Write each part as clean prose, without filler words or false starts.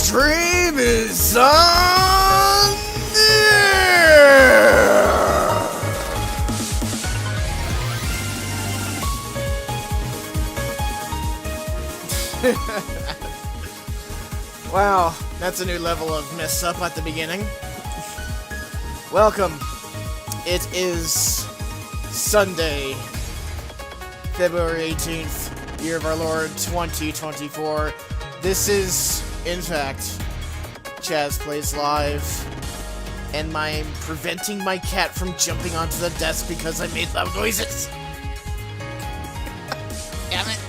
stream is on there. Wow, that's a new level of mess up at the beginning. Welcome. It is Sunday, February 18th, year of our Lord 2024. This is, in fact, Chaz Plays Live, and I'm preventing my cat from jumping onto the desk because I made loud noises. Damn it.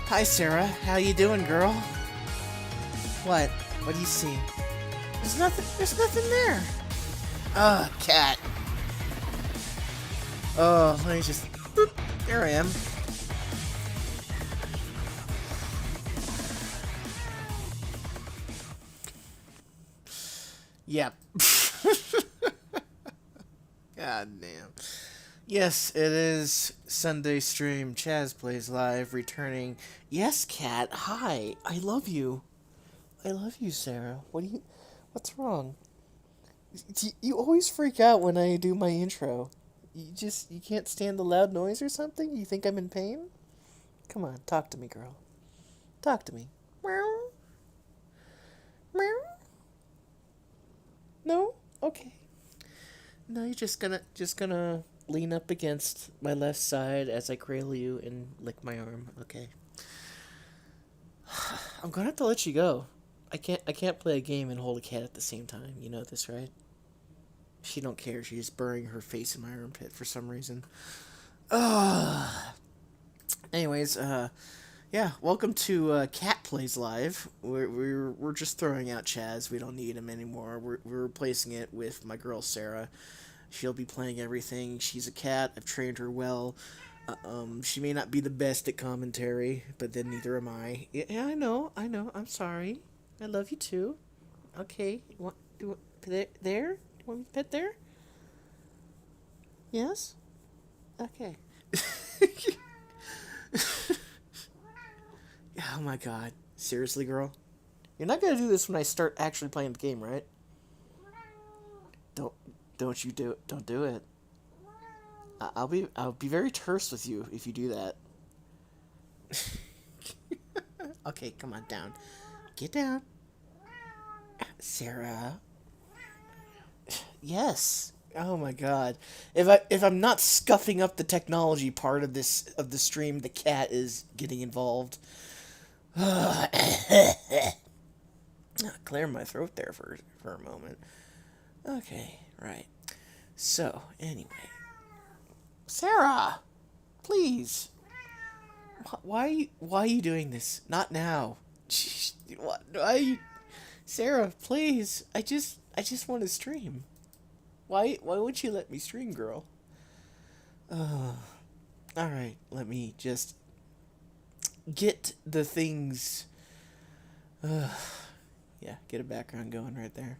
Hi, Sarah. How you doing, girl? What? What do you see? There's nothing there. Ugh, cat. Oh, let me just... Boop, there I am. Yep. God damn. Yes, it is Sunday stream. Chaz Plays Live, returning. Yes, cat. Hi. I love you. I love you, Sarah. What's wrong? You always freak out when I do my intro. You can't stand the loud noise or something? You think I'm in pain? Come on, talk to me, girl. Talk to me. Meow. Meow. No? Okay. No, you're just gonna lean up against my left side as I cradle you and lick my arm. Okay. I'm gonna have to let you go. I can't play a game and hold a cat at the same time. You know this, right? She don't care. She's burying her face in my armpit for some reason. Anyways, yeah, welcome to Cat Plays Live. We're just throwing out Chaz. We don't need him anymore. We're replacing it with my girl Sarah. She'll be playing everything. She's a cat. I've trained her well. She may not be the best at commentary, but then neither am I. Yeah, I know. I'm sorry. I love you too. Okay, there? You want me to pet there? Yes? Okay. Oh my god. Seriously, girl? You're not gonna do this when I start actually playing the game, right? Don't do it. I'll be very terse with you if you do that. Okay, come on, down. Get down. Sarah. Yes. Oh my god. If I'm not scuffing up the technology part of the stream, the cat is getting involved. Clear my throat there for a moment. Okay, right. So, anyway. Sarah! Please. Why are you doing this? Not now. Why are you... Sarah, please. I just want to stream. Why won't you let me stream, girl? Alright, let me just get the things... yeah, get a background going right there.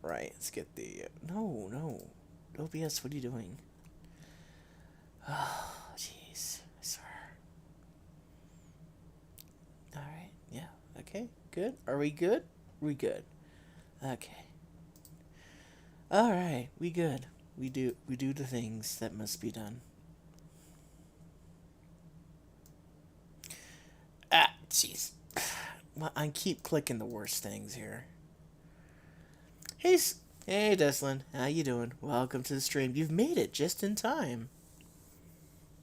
Right, let's get the... No. OBS, what are you doing? Oh, jeez, I swear. Alright, yeah, okay, good. Are we good? We good. Okay. Alright, we good. We do the things that must be done. Ah, jeez. I keep clicking the worst things here. Hey, Deslin, how you doing? Welcome to the stream. You've made it just in time.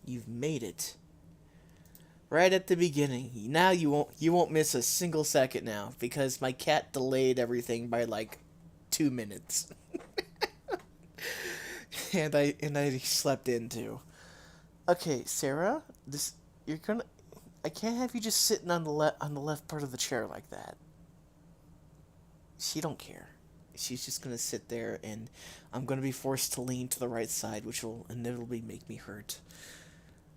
You've made it. Right at the beginning. Now you won't miss a single second now because my cat delayed everything by like 2 minutes. and I slept in too. Okay, Sarah, I can't have you just sitting on the left part of the chair like that. She don't care. She's just gonna sit there, and I'm gonna be forced to lean to the right side, which will inevitably make me hurt.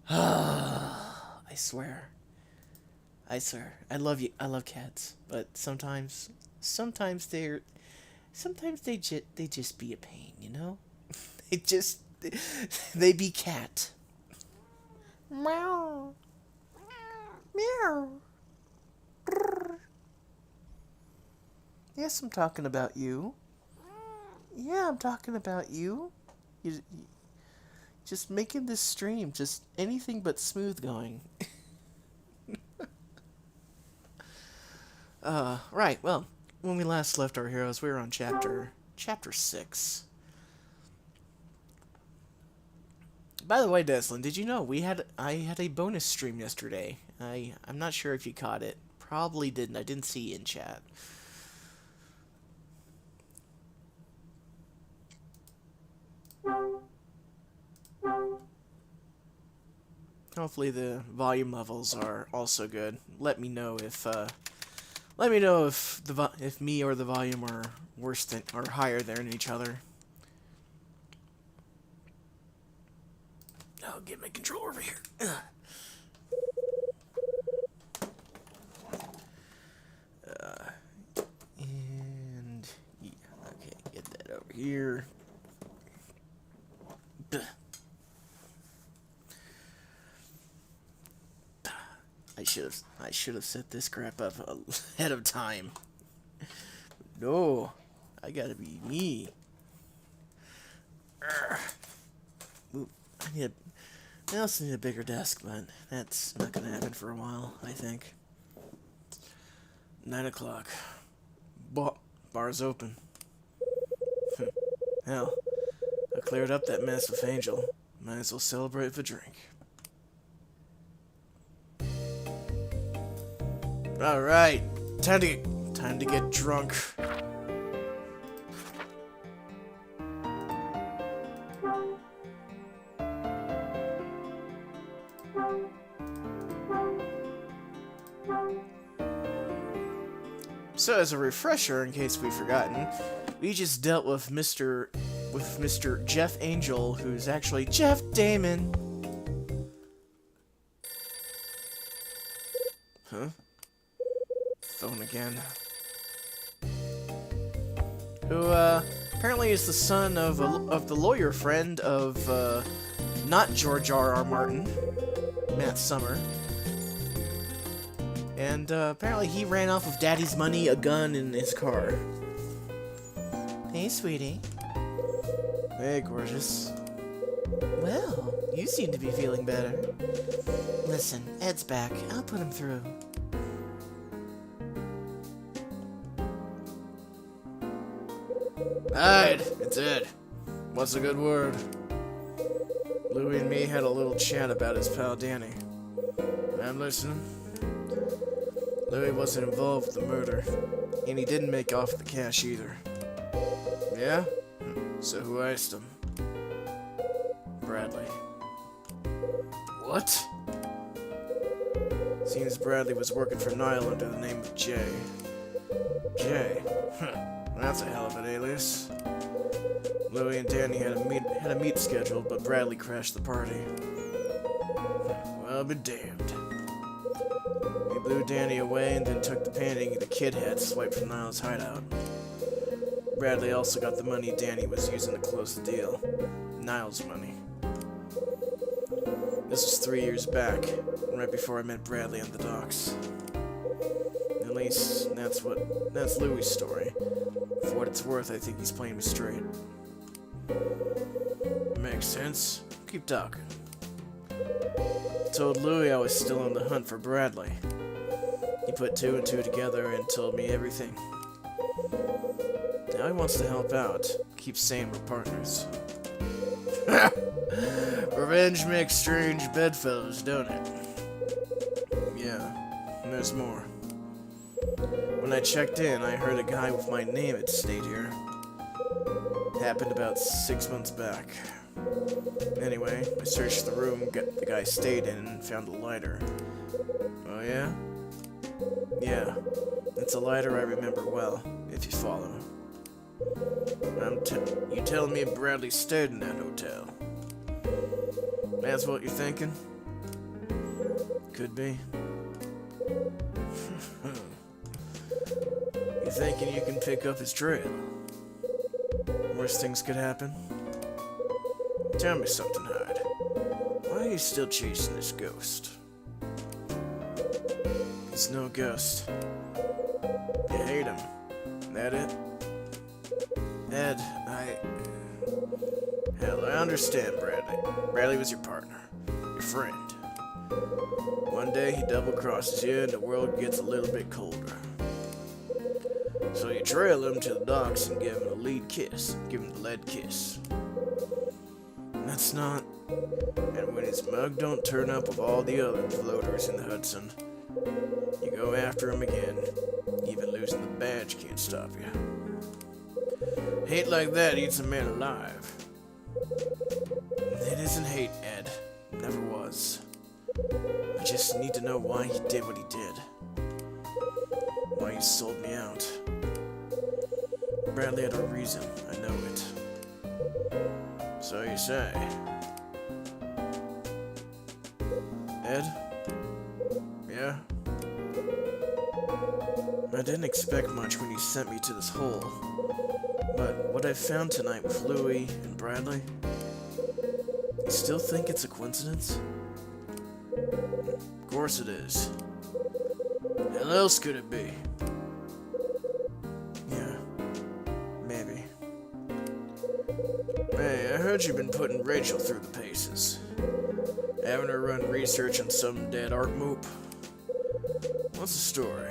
I swear. I love you. I love cats, but sometimes they just be a pain, you know? They be cat. Meow. Meow. Brrr. Yes, I'm talking about you. Yeah, I'm talking about you. You just making this stream just anything but smooth going. Right, well, when we last left our heroes, we were on chapter 6. By the way, Deslin, did you know I had a bonus stream yesterday? I'm not sure if you caught it. Probably didn't. I didn't see it in chat. Hopefully the volume levels are also good. Let me know if if me or the volume are worse than or higher than each other. I'll get my controller over here. And yeah, okay, get that over here. I should have set this crap up ahead of time. No, I gotta be me. Ooh, I also need a bigger desk, but that's not gonna happen for a while, I think. 9 o'clock. Bar's open. Hell, I cleared up that mess with Angel. Might as well celebrate with a drink. Alright, time to get drunk. So as a refresher, in case we've forgotten, we just dealt with Mr. Jeff Angel, who's actually Jeff Damon. Huh? Phone again. Who apparently is the son of the lawyer friend of not George R.R. Martin, Matt Summer. And apparently he ran off with Daddy's money, a gun, and his car. Hey, sweetie. Hey, gorgeous. Well, you seem to be feeling better. Listen, Ed's back. I'll put him through. Alright, it's Ed. What's a good word? Louie and me had a little chat about his pal Danny. I'm listening. Louie wasn't involved with the murder, and he didn't make off with the cash either. Yeah? So who iced him? Bradley. What? Seems Bradley was working for Niall under the name of Jay. Jay? That's a hell of an alias. Louie and Danny had a meet scheduled, but Bradley crashed the party. Well, be damned. He blew Danny away and then took the painting the kid had swiped from Niall's hideout. Bradley also got the money Danny was using to close the deal. Niall's money. This was 3 years back, right before I met Bradley on the docks. At least, that's Louie's story. For what it's worth, I think he's playing me straight. Makes sense. Keep talking. Told Louie I was still on the hunt for Bradley. He put 2 and 2 together and told me everything. Now he wants to help out. Keeps saying we're partners. Revenge makes strange bedfellows, don't it? Yeah, and there's more. When I checked in, I heard a guy with my name had stayed here. Happened about 6 months back. Anyway, I searched the room the guy stayed in and found a lighter. Oh yeah? Yeah, it's a lighter I remember well, if you follow. You telling me Bradley stayed in that hotel? That's what you're thinking? Could be. You thinking you can pick up his trail? Worst things could happen. Tell me something, Hyde. Why are you still chasing this ghost? He's no ghost. You hate him. That it? Ed, Hell, I understand, Bradley. Bradley was your partner. Your friend. One day he double-crosses you and the world gets a little bit colder. So you trail him to the docks and give him a lead kiss. Give him the lead kiss. And that's not... And when his mug don't turn up with all the other floaters in the Hudson, you go after him again. Even losing the badge can't stop you. Hate like that eats a man alive. It isn't hate, Ed. Never was. I just need to know why he did what he did. Why he sold me out. Bradley had a reason. I know it. So you say. Ed? Yeah? I didn't expect much when you sent me to this hole. But what I found tonight with Louie and Bradley... You still think it's a coincidence? Of course it is. How else could it be? Yeah, maybe. Hey, I heard you've been putting Rachel through the paces. Having her run research on some dead art moop. What's the story?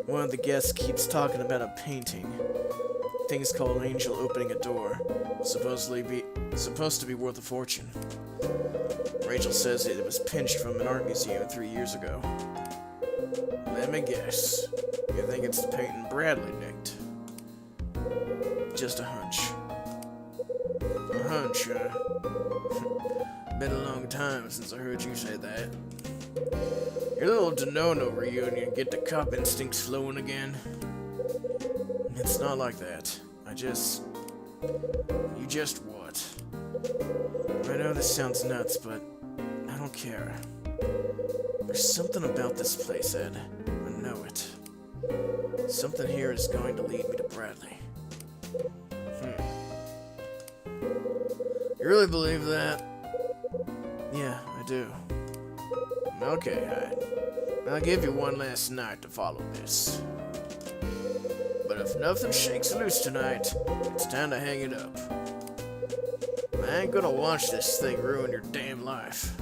One of the guests keeps talking about a painting. Things called Angel opening a door. Supposed to be worth a fortune. Rachel says it was pinched from an art museum 3 years ago. Let me guess. You think it's the painting Bradley nicked? Just a hunch. A hunch, huh? Been a long time since I heard you say that. Your little Denono reunion get the cop instincts flowing again? It's not like that. You just what? I know this sounds nuts, but I don't care. There's something about this place, Ed. I know it. Something here is going to lead me to Bradley. You really believe that? Yeah, I do. Okay, Hyde. I'll give you one last night to follow this. But if nothing shakes loose tonight, it's time to hang it up. I ain't gonna watch this thing ruin your damn life.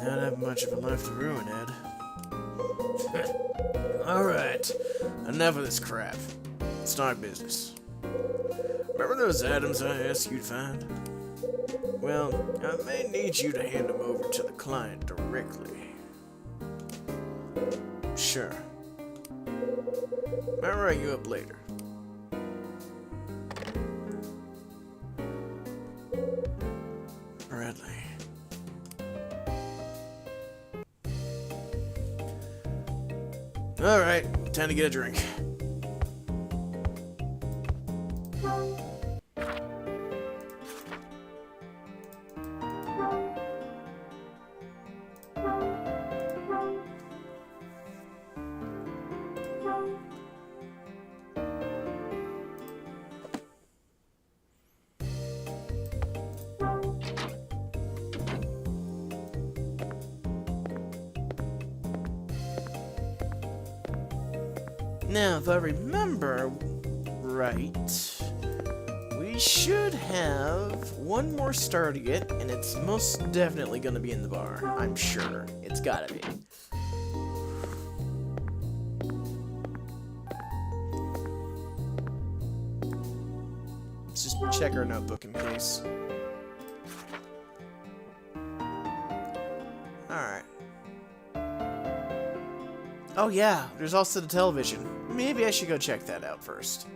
Not have much of a life to ruin, Ed. Alright, enough of this crap. Let's talk business. Remember those items I asked you to find? Well, I may need you to hand them over to the client directly. Sure. I'll write you up later. Bradley. Alright, time to get a drink. Now, if I remember right, we should have one more star to get, and it's most definitely going to be in the bar. I'm sure. It's gotta be. Let's just check our notebook in case. Alright. Oh yeah, there's also the television. Maybe I should go check that out first.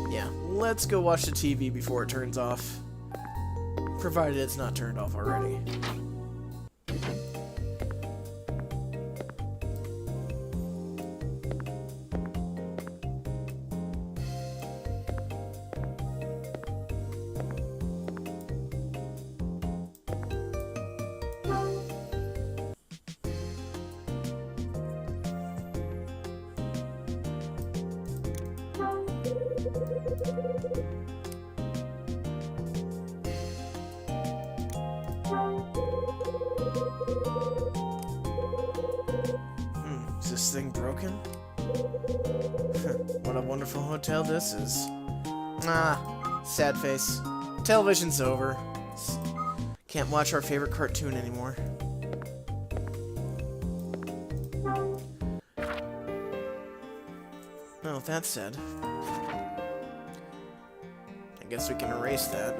Yeah, let's go watch the TV before it turns off. Provided it's not turned off already. broken? What a wonderful hotel this is. Ah, sad face. Television's over. Can't watch our favorite cartoon anymore. Oh, that's sad. I guess we can erase that.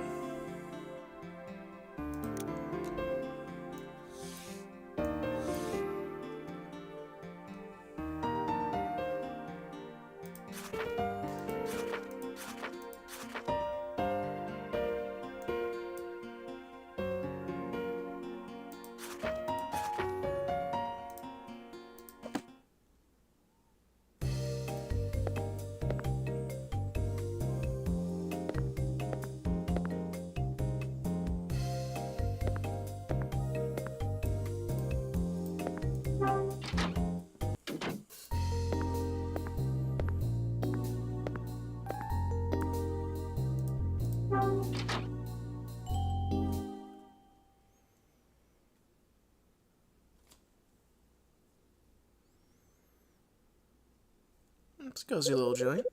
It's a cozy little joint.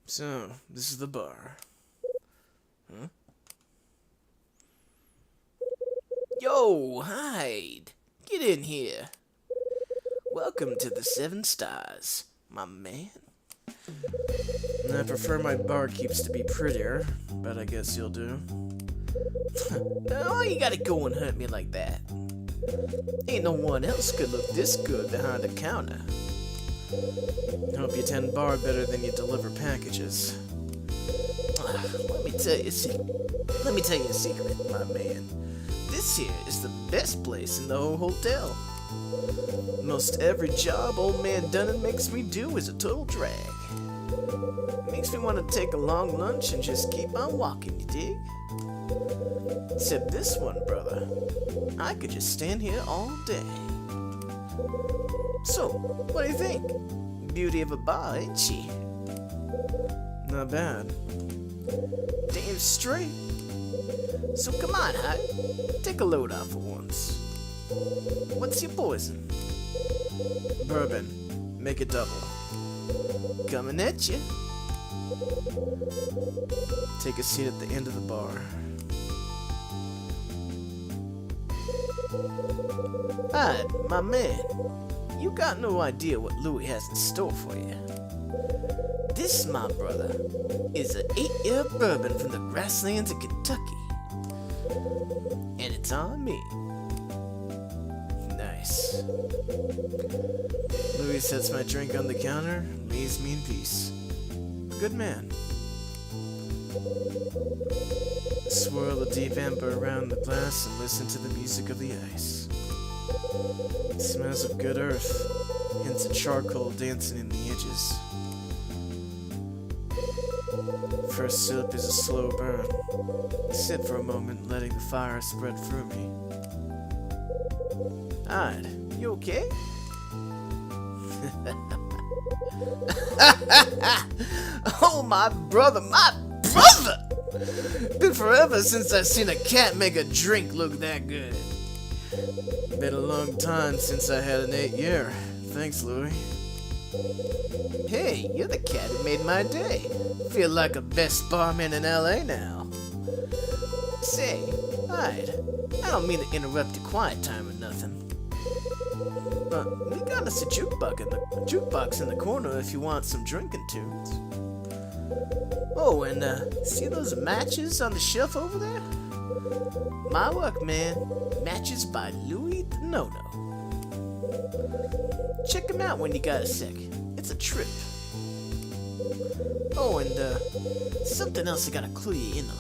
So, this is the bar. Huh? Yo, hide! Get in here. Welcome to the 7 Stars, my man. I prefer my barkeeps to be prettier, but I guess you'll do. Oh, you gotta go and hurt me like that. Ain't no one else could look this good behind the counter. Hope you tend bar better than you deliver packages. Let me tell you a secret, my man. This here is the best place in the whole hotel. Most every job old man Dunnan makes me do is a total drag. Makes me want to take a long lunch and just keep on walking, you dig? Except this one, brother. I could just stand here all day. So, what do you think? Beauty of a bar, ain't she? Not bad. Damn straight. So come on, Hot. Take a load off for once. What's your poison? Bourbon. Make it double. Coming at you. Take a seat at the end of the bar. Hide, my man. You got no idea what Louis has in store for you. This, my brother, is an 8-year bourbon from the grasslands of Kentucky. And it's on me. Nice. Louis sets my drink on the counter, leaves me in peace. Good man. Swirl the deep amber around the glass and listen to the music of the ice. It smells of good earth, hints of charcoal dancing in the edges. First sip is a slow burn. Sit for a moment, letting the fire spread through me. Hide, you okay? Oh, my brother, my brother! Been forever since I seen a cat make a drink look that good. Been a long time since I had an 8-year. Thanks, Louis. Hey, you're the cat who made my day. Feel like a best barman in LA now. Say, Hyde, I don't mean to interrupt your quiet time or nothing. But we got us a jukebox in the corner if you want some drinking tunes. Oh, and see those matches on the shelf over there? My work, man. Matches by Louis the No-No. Check them out when you got a sec. It's a trip. Oh, and something else I gotta clue you in on.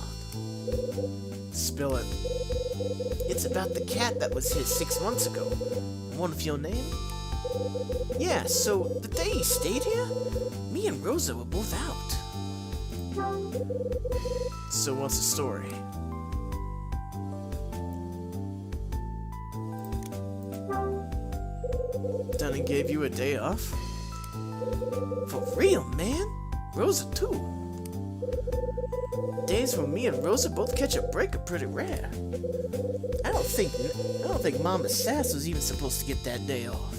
Spill it. It's about the cat that was his 6 months ago. One of your name? Yeah, so the day he stayed here, me and Rosa were both out. So what's the story? Dunnan gave you a day off? For real, man? Rosa too. Days when me and Rosa both catch a break are pretty rare. I don't think Mama Sass was even supposed to get that day off.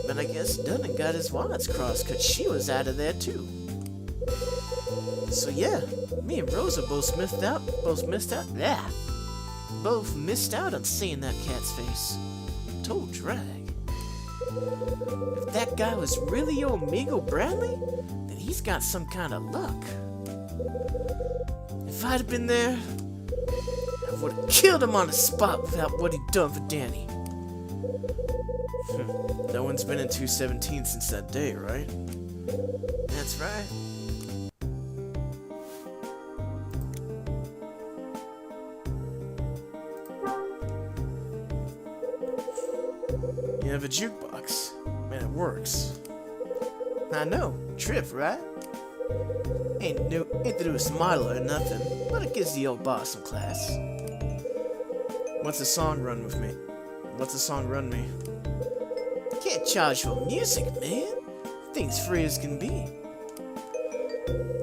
But I guess Dunning got his wires crossed because she was out of there too. So yeah, me and Rosa both missed out on seeing that cat's face. Total drag. If that guy was really old Migo Bradley, then he's got some kind of luck. If I'd have been there, I would have killed him on the spot without what he'd done for Danny. No one's been in 217 since that day, right? That's right. You have a jukebox. Man, it works. I know. Trip, right? Ain't the newest model or nothing, but it gives the old boss some class. What's the song run with me? What's the song run me? Can't charge for music, man. Thing's free as can be.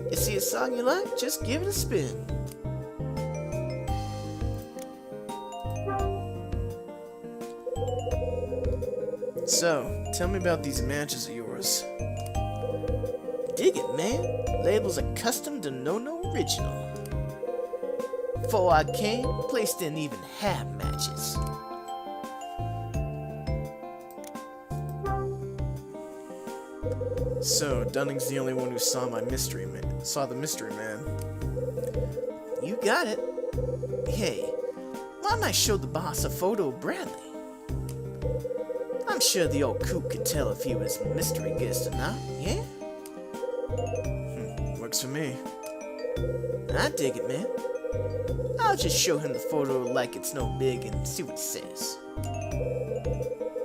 You see a song you like? Just give it a spin. So, tell me about these matches of yours. Dig it, man. Labels are custom to no original. Before I came, place didn't even have matches. So, Dunning's the only one who saw the mystery man. You got it. Hey, why don't I show the boss a photo of Bradley? I'm sure the old coot could tell if he was a mystery guest or not, yeah? Works for me. I dig it, man. I'll just show him the photo like it's no big and see what he says.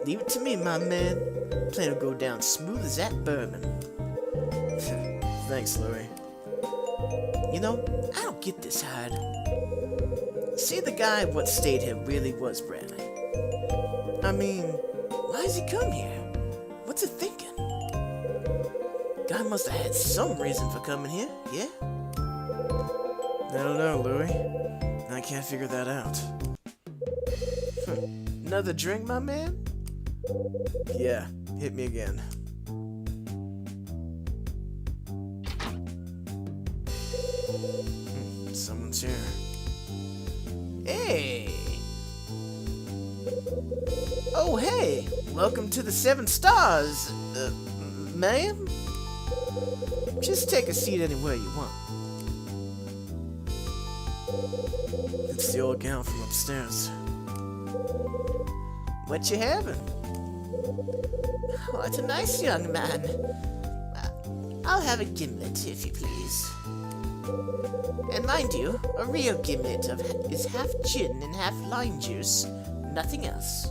Leave it to me, my man. Plan to go down smooth as that bourbon. Thanks, Louie. You know, I don't get this hard. Say the guy what stayed here really was Bradley. I mean, why has he come here? What's he thinking? Guy must have had some reason for coming here, yeah? I don't know, Louie. I can't figure that out. Another drink, my man? Yeah, hit me again. Someone's here. Hey! Oh, hey! Welcome to the 7 Stars, ma'am? Just take a seat anywhere you want. It's the old gal from upstairs. What you having? Oh, it's a nice young man. I'll have a gimlet, if you please. And mind you, a real gimlet is half gin and half lime juice. Nothing else.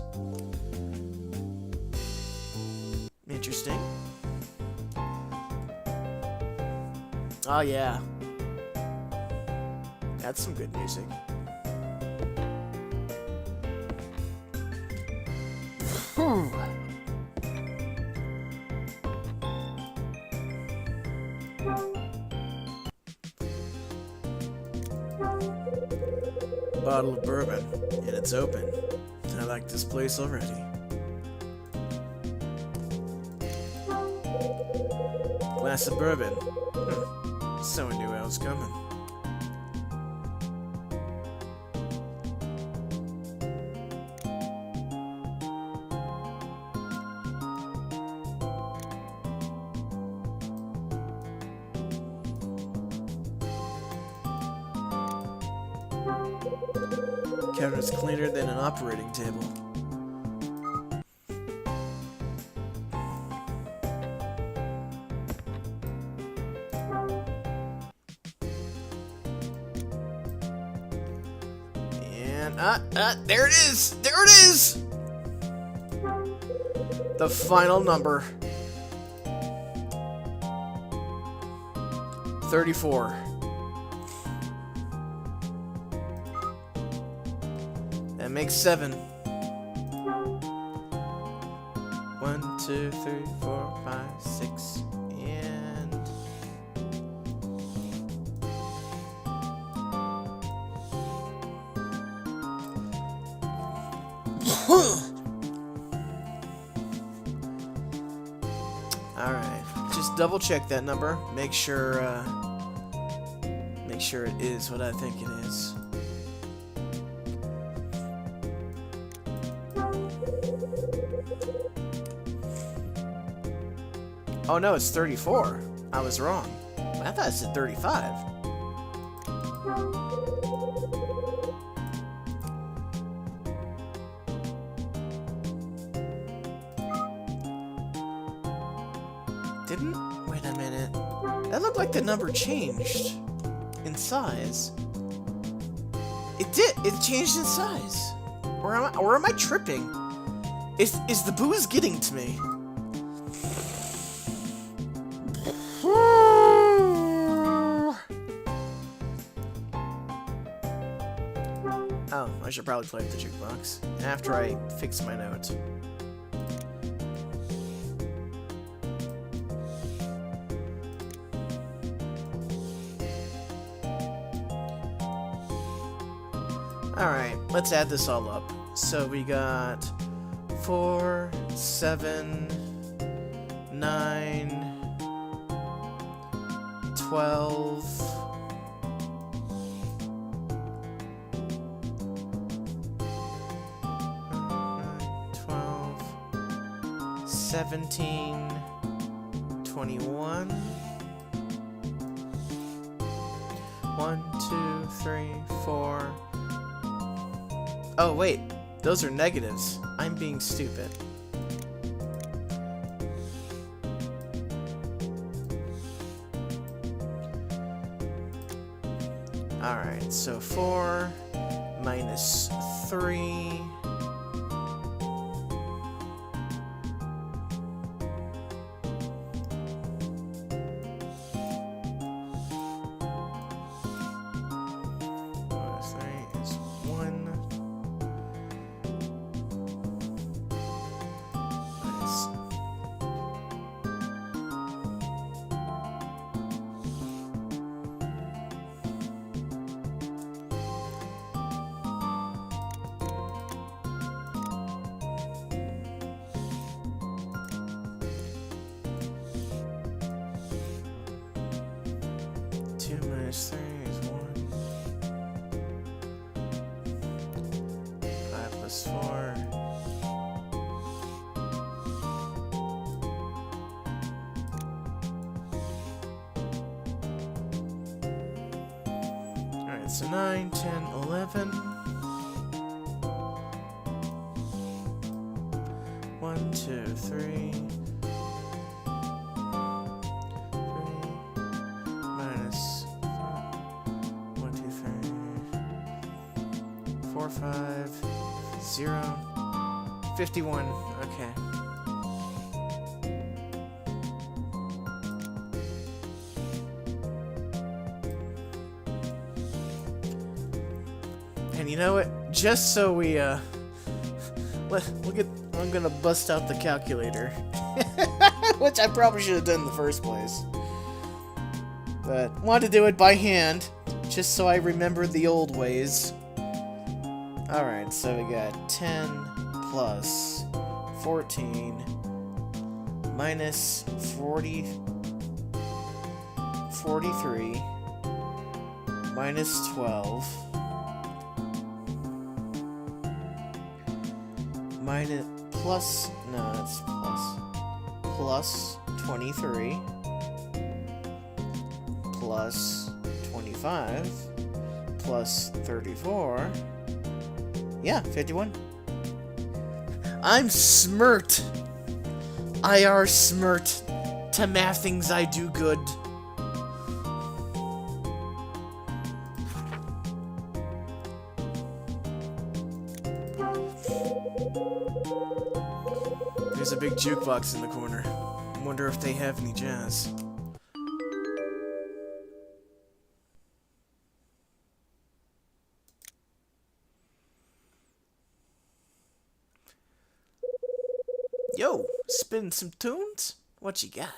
Interesting. Oh yeah. That's some good music. Bottle of bourbon, and it's open. I like this place already. Glass of bourbon. Someone knew I was coming. Counter's cleaner than an operating table. And there it is! There it is! The final number. 34. That makes 7. 1, 2, 3, 4, 5, 6, and... Alright. Just double check that number. Make sure it is what I think it is. Oh no, it's 34. I was wrong. I thought it said 35. Didn't? Wait a minute. That looked like the number changed in size. It did. It changed in size. Or am I tripping? Is the booze getting to me? Oh, I should probably play with the jukebox after I fix my note. Alright, let's add this all up. So we got 4, 7, 9, 12, 17, 21. 1, 2, 3, 4. Oh, wait. Those are negatives. I'm being stupid. Alright, so 4 minus 3. Minus 3 is 1. 5 plus 4. Alright, so 9, 10, 11. 1, 2, 3. 4, 5, 0, 51. Okay. And you know what? Just so we I'm gonna bust out the calculator, which I probably should have done in the first place, but wanted to do it by hand, just so I remember the old ways. Alright, so we got 10 plus 14 minus 43 minus 12 minus plus, no, that's plus 23 plus 25 plus 34. Yeah, 51. I'm smirt. IR smirt. To math things I do good. There's a big jukebox in the corner. I wonder if they have any jazz. Yo, spin some tunes? What you got?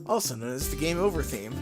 Also known as the Game Over theme.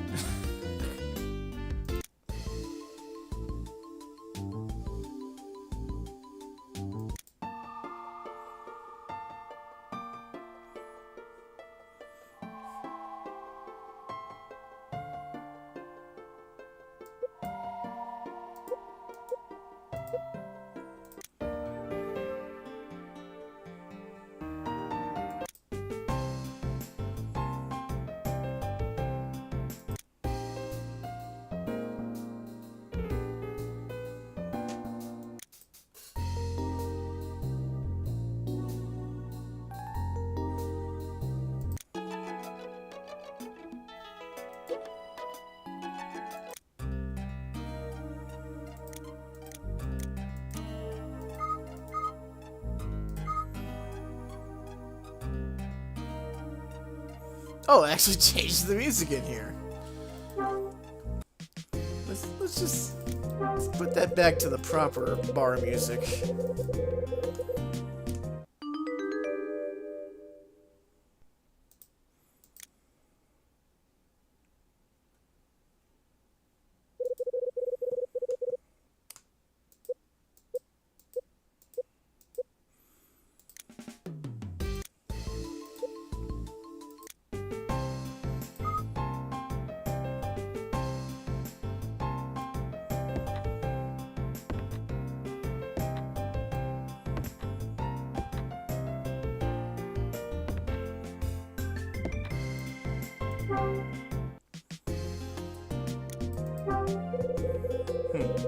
Oh, it actually changed the music in here. Let's put that back to the proper bar music.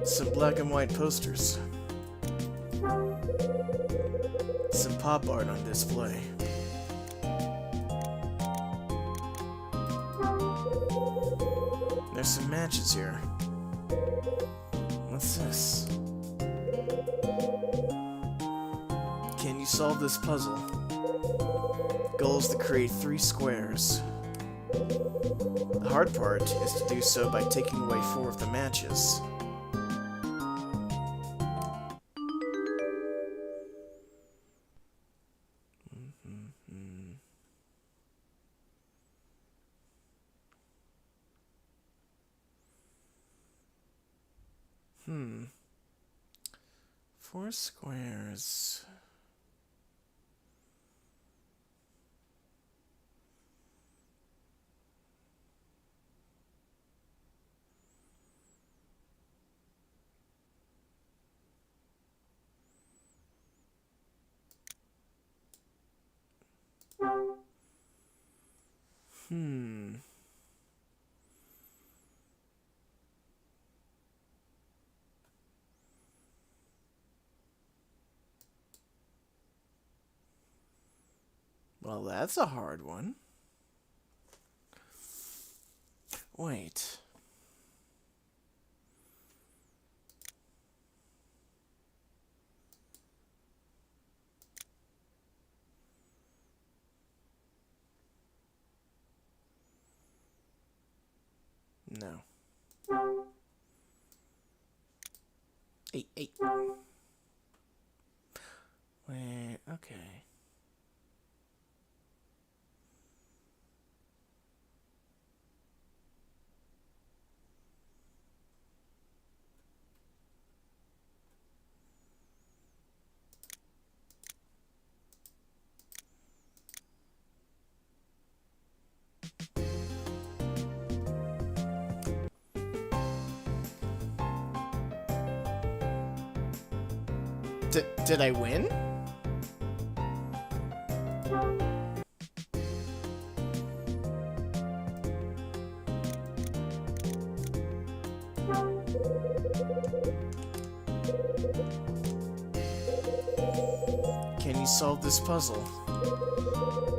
Some black and white posters. Some pop art on display. There's some matches here. What's this? Can you solve this puzzle? Goal is to create 3 squares. The hard part is to do so by taking away 4 of the matches. Hmm. 4 squares. Well, that's a hard one. Wait. No. 8. Wait, okay. Did I win? Can you solve this puzzle?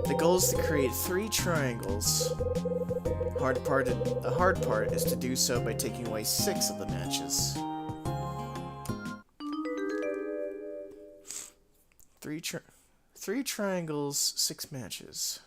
The goal is to create 3 triangles. The hard part is to do so by taking away 6 of the matches. 3 triangles, 6 matches.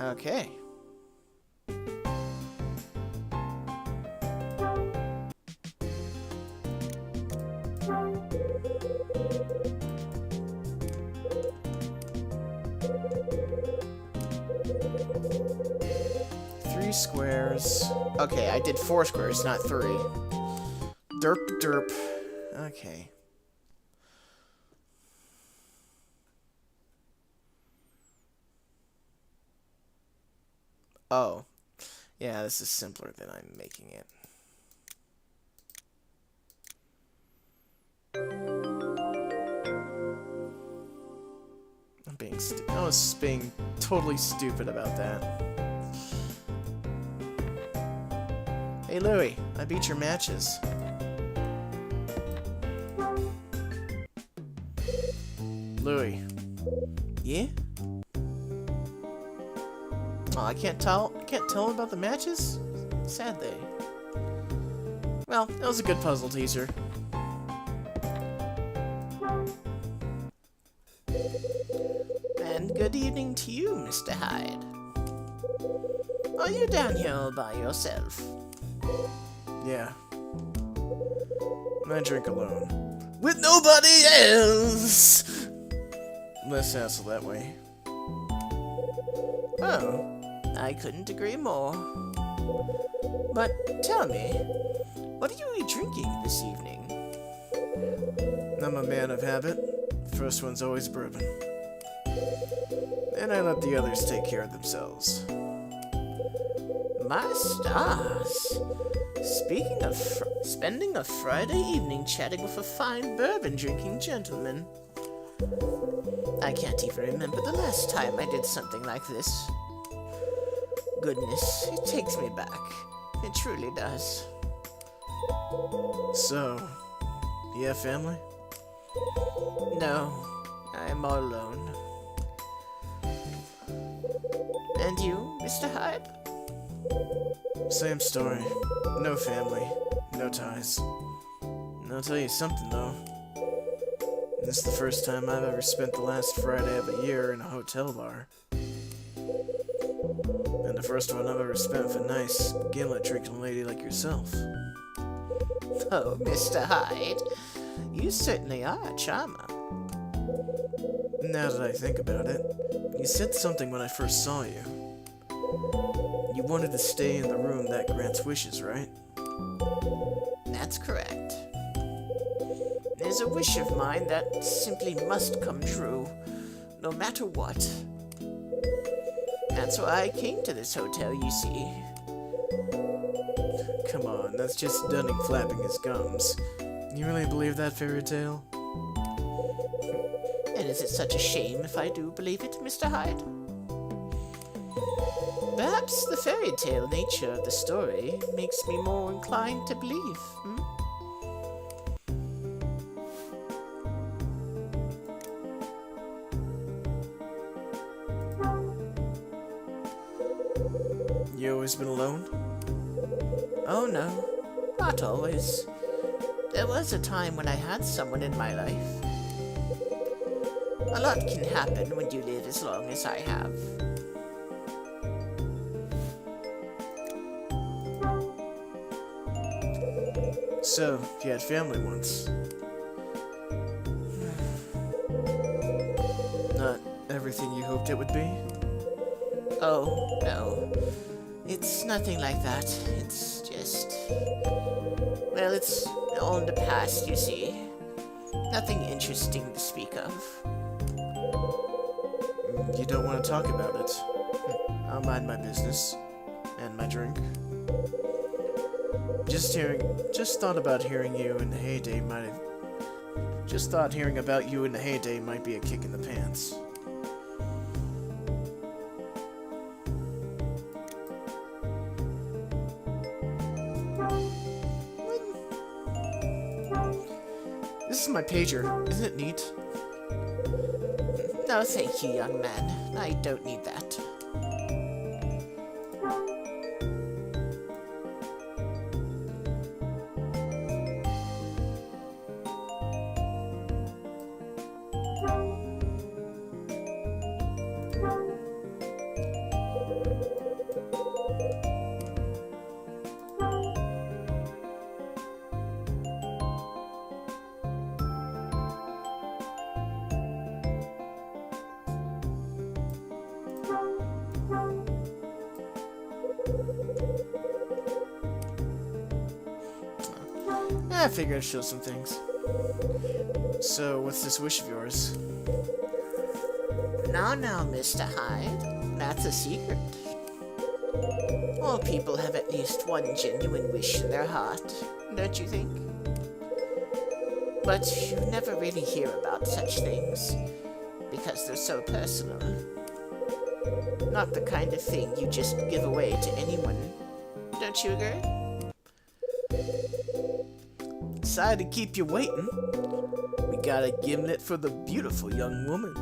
Okay. Three squares. Okay, I did 4 squares, not 3. Derp, derp. Okay. Oh. Yeah, this is simpler than I'm making it. I was being totally stupid about that. Hey Louie, I beat your matches. Louie. Yeah? Oh, I can't tell him about the matches? Sad day. Well, that was a good puzzle teaser. And good evening to you, Mr. Hyde. Are you down here all by yourself? Yeah. I drink alone. With nobody else! Less hassle that way. Oh, I couldn't agree more. But tell me, what are you drinking this evening? I'm a man of habit. First one's always bourbon. And I let the others take care of themselves. My stars! Speaking of spending a Friday evening chatting with a fine bourbon-drinking gentleman. I can't even remember the last time I did something like this. Goodness, it takes me back. It truly does. So, you have family? No, I'm all alone. And you, Mr. Hyde? Same story. No family, no ties. And I'll tell you something, though. This is the first time I've ever spent the last Friday of a year in a hotel bar. And the first one I've ever spent with a nice, gimlet-drinking lady like yourself. Oh, Mr. Hyde, you certainly are a charmer. Now that I think about it, you said something when I first saw you. You wanted to stay in the room that grants wishes, right? That's correct. There's a wish of mine that simply must come true, no matter what. That's why I came to this hotel, you see. Come on, that's just Dunning flapping his gums. You really believe that fairy tale? And is it such a shame if I do believe it, Mr. Hyde? Perhaps the fairy tale nature of the story makes me more inclined to believe, You always been alone? Oh no, not always. There was a time when I had someone in my life. A lot can happen when you live as long as I have. So, you had family once. Not everything you hoped it would be? Oh, no. It's nothing like that. It's just... Well, it's all in the past, you see. Nothing interesting to speak of. You don't want to talk about it. I'll mind my business. And my drink. Just thought about hearing you in the heyday might have... Just thought hearing about you in the heyday might be a kick in the pants. This is my pager. Isn't it neat? No, thank you, young man. I don't need that. I figured I'd show some things. So, what's this wish of yours? No, Mr. Hyde. That's a secret. All people have at least one genuine wish in their heart, don't you think? But you never really hear about such things, because they're so personal. Not the kind of thing you just give away to anyone. Don't you agree? Sorry to keep you waiting. We got a gimlet for the beautiful young woman.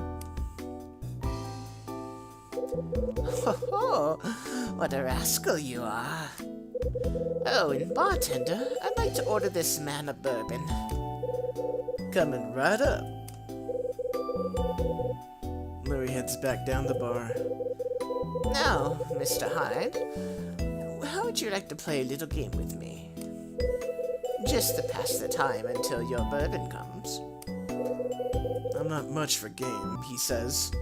Oh, what a rascal you are. Oh, and bartender, I'd like to order this man a bourbon. Coming right up. Louis heads back down the bar. Now, Mr. Hyde, how would you like to play a little game with me? Just to pass the time until your bourbon comes. I'm not much for game, he says.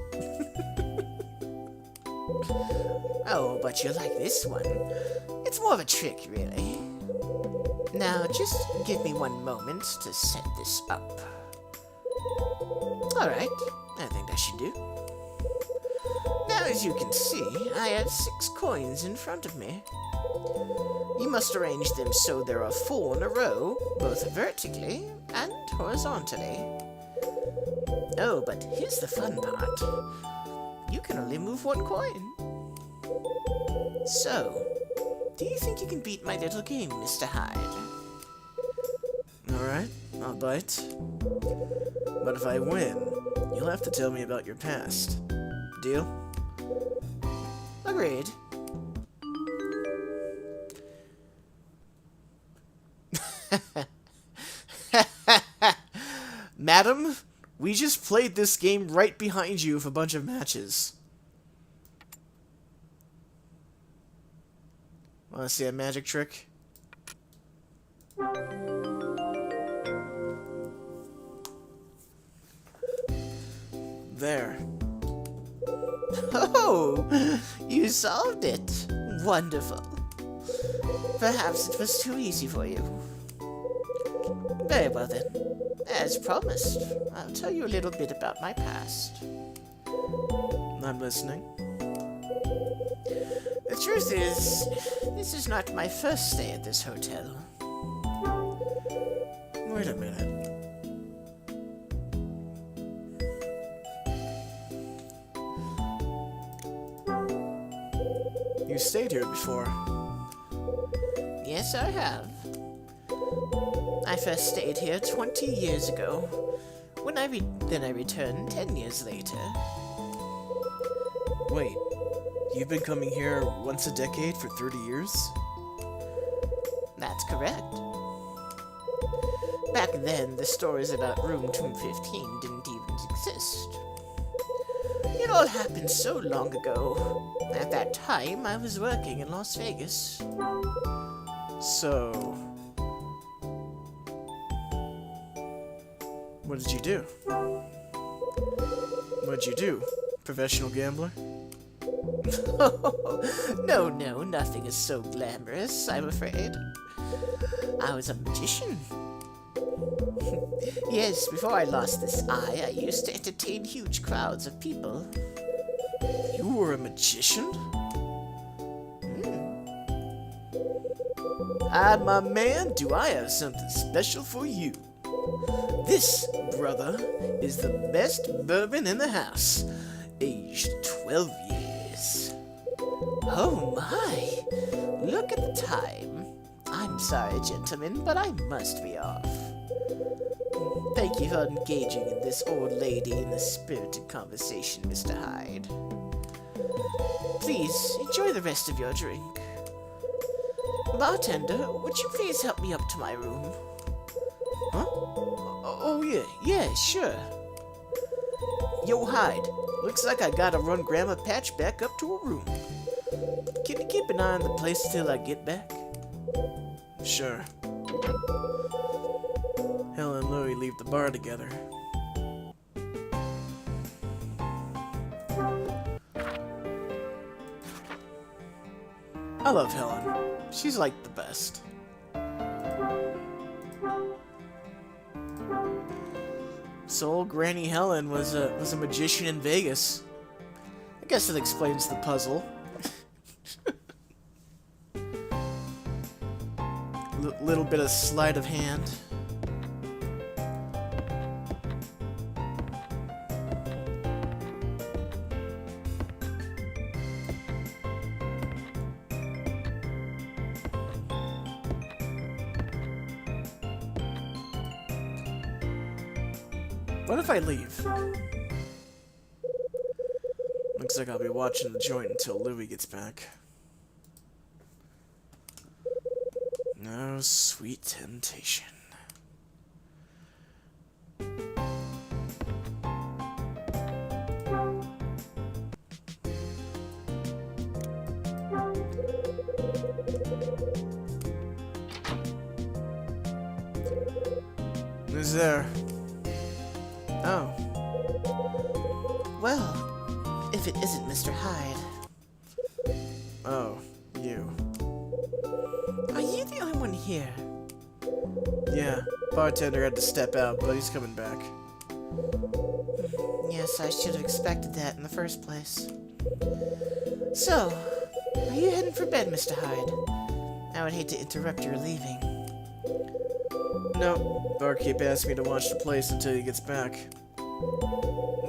Oh, but you'll like this one. It's more of a trick, really. Now, just give me one moment to set this up. Alright, I think that should do. Now, as you can see, I have 6 coins in front of me. You must arrange them so there are 4 in a row, both vertically and horizontally. Oh, but here's the fun part. You can only move 1 coin. So, do you think you can beat my little game, Mr. Hyde? Alright, I'll bite. But if I win, you'll have to tell me about your past. Deal? Agreed. Madam, we just played this game right behind you with a bunch of matches. Wanna see a magic trick? There. Oh! You solved it! Wonderful. Perhaps it was too easy for you. Very well then. As promised, I'll tell you a little bit about my past. I'm listening. The truth is, this is not my first stay at this hotel. Wait a minute. You stayed here before. Yes, I have. I first stayed here 20 years ago, then I returned 10 years later. Wait, you've been coming here once a decade for 30 years? That's correct. Back then, the stories about room 215 didn't even exist. It all happened so long ago. At that time, I was working in Las Vegas. So, what did you do? What'd you do? Professional gambler? No, nothing is so glamorous, I'm afraid. I was a magician. Yes, before I lost this eye, I used to entertain huge crowds of people. You were a magician? My man, do I have something special for you. This, brother, is the best bourbon in the house, aged 12 years. Oh my, look at the time. I'm sorry, gentlemen, but I must be off. Thank you for engaging in this old lady in a spirited conversation, Mr. Hyde. Please, enjoy the rest of your drink. Bartender, would you please help me up to my room? Huh? Oh, yeah, sure. Yo, Hyde, looks like I gotta run Grandma Patch back up to her room. Can you keep an eye on the place till I get back? Sure. Helen and Louie leave the bar together. I love Helen. She's like the best. So old Granny Helen was a magician in Vegas. I guess it explains the puzzle. Little bit of sleight of hand. What if I leave? Looks like I'll be watching the joint until Louie gets back. No sweet temptation. Who's there? Oh. Well, if it isn't Mr. Hyde. Oh, you. Are you the only one here? Yeah, bartender had to step out, but he's coming back. Yes, I should have expected that in the first place. So, are you heading for bed, Mr. Hyde? I would hate to interrupt your leaving. No, barkeep asked me to watch the place until he gets back.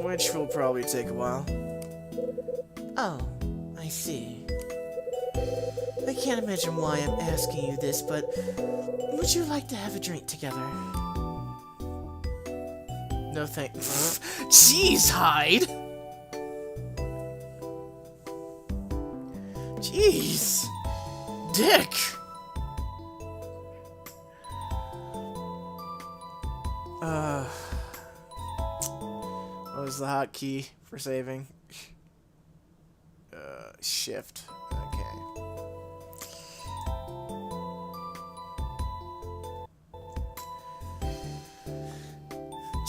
Which will probably take a while. Oh, I see. I can't imagine why I'm asking you this, but would you like to have a drink together? No thanks. Jeez, Hyde! Jeez! Dick! What was the hotkey for saving? Shift. Okay.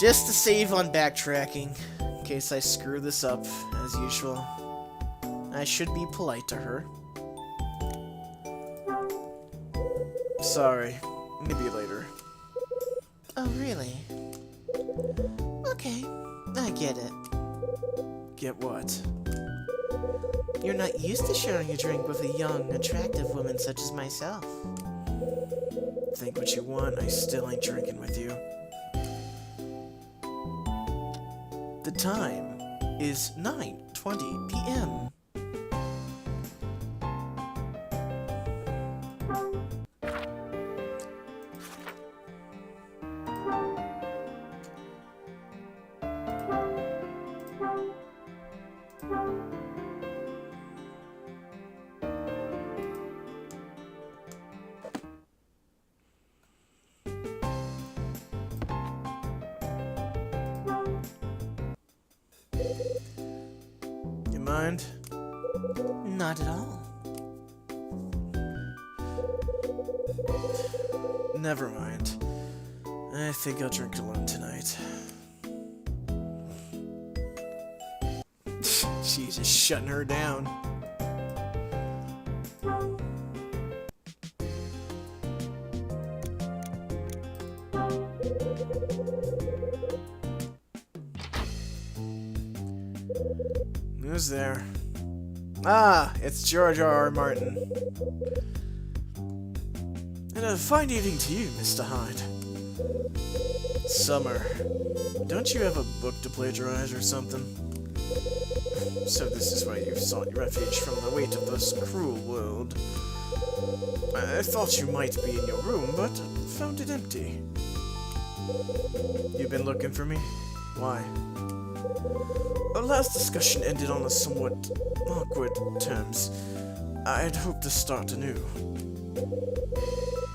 Just to save on backtracking, in case I screw this up, as usual. I should be polite to her. Sorry. Maybe later. Oh, really? Okay, I get it. Get what? You're not used to sharing a drink with a young, attractive woman such as myself. Think what you want, I still ain't drinking with you. The time is 9:20 p.m. Mind? Not at all. Never mind. I think I'll drink alone tonight. She's just shutting her down. Who's there? Ah, it's George R.R. Martin. And a fine evening to you, Mr. Hyde. Summer. Don't you have a book to plagiarize or something? So this is where you've sought refuge from the weight of this cruel world. I thought you might be in your room, but found it empty. You've been looking for me? Why? Our last discussion ended on a somewhat awkward terms. I'd hoped to start anew.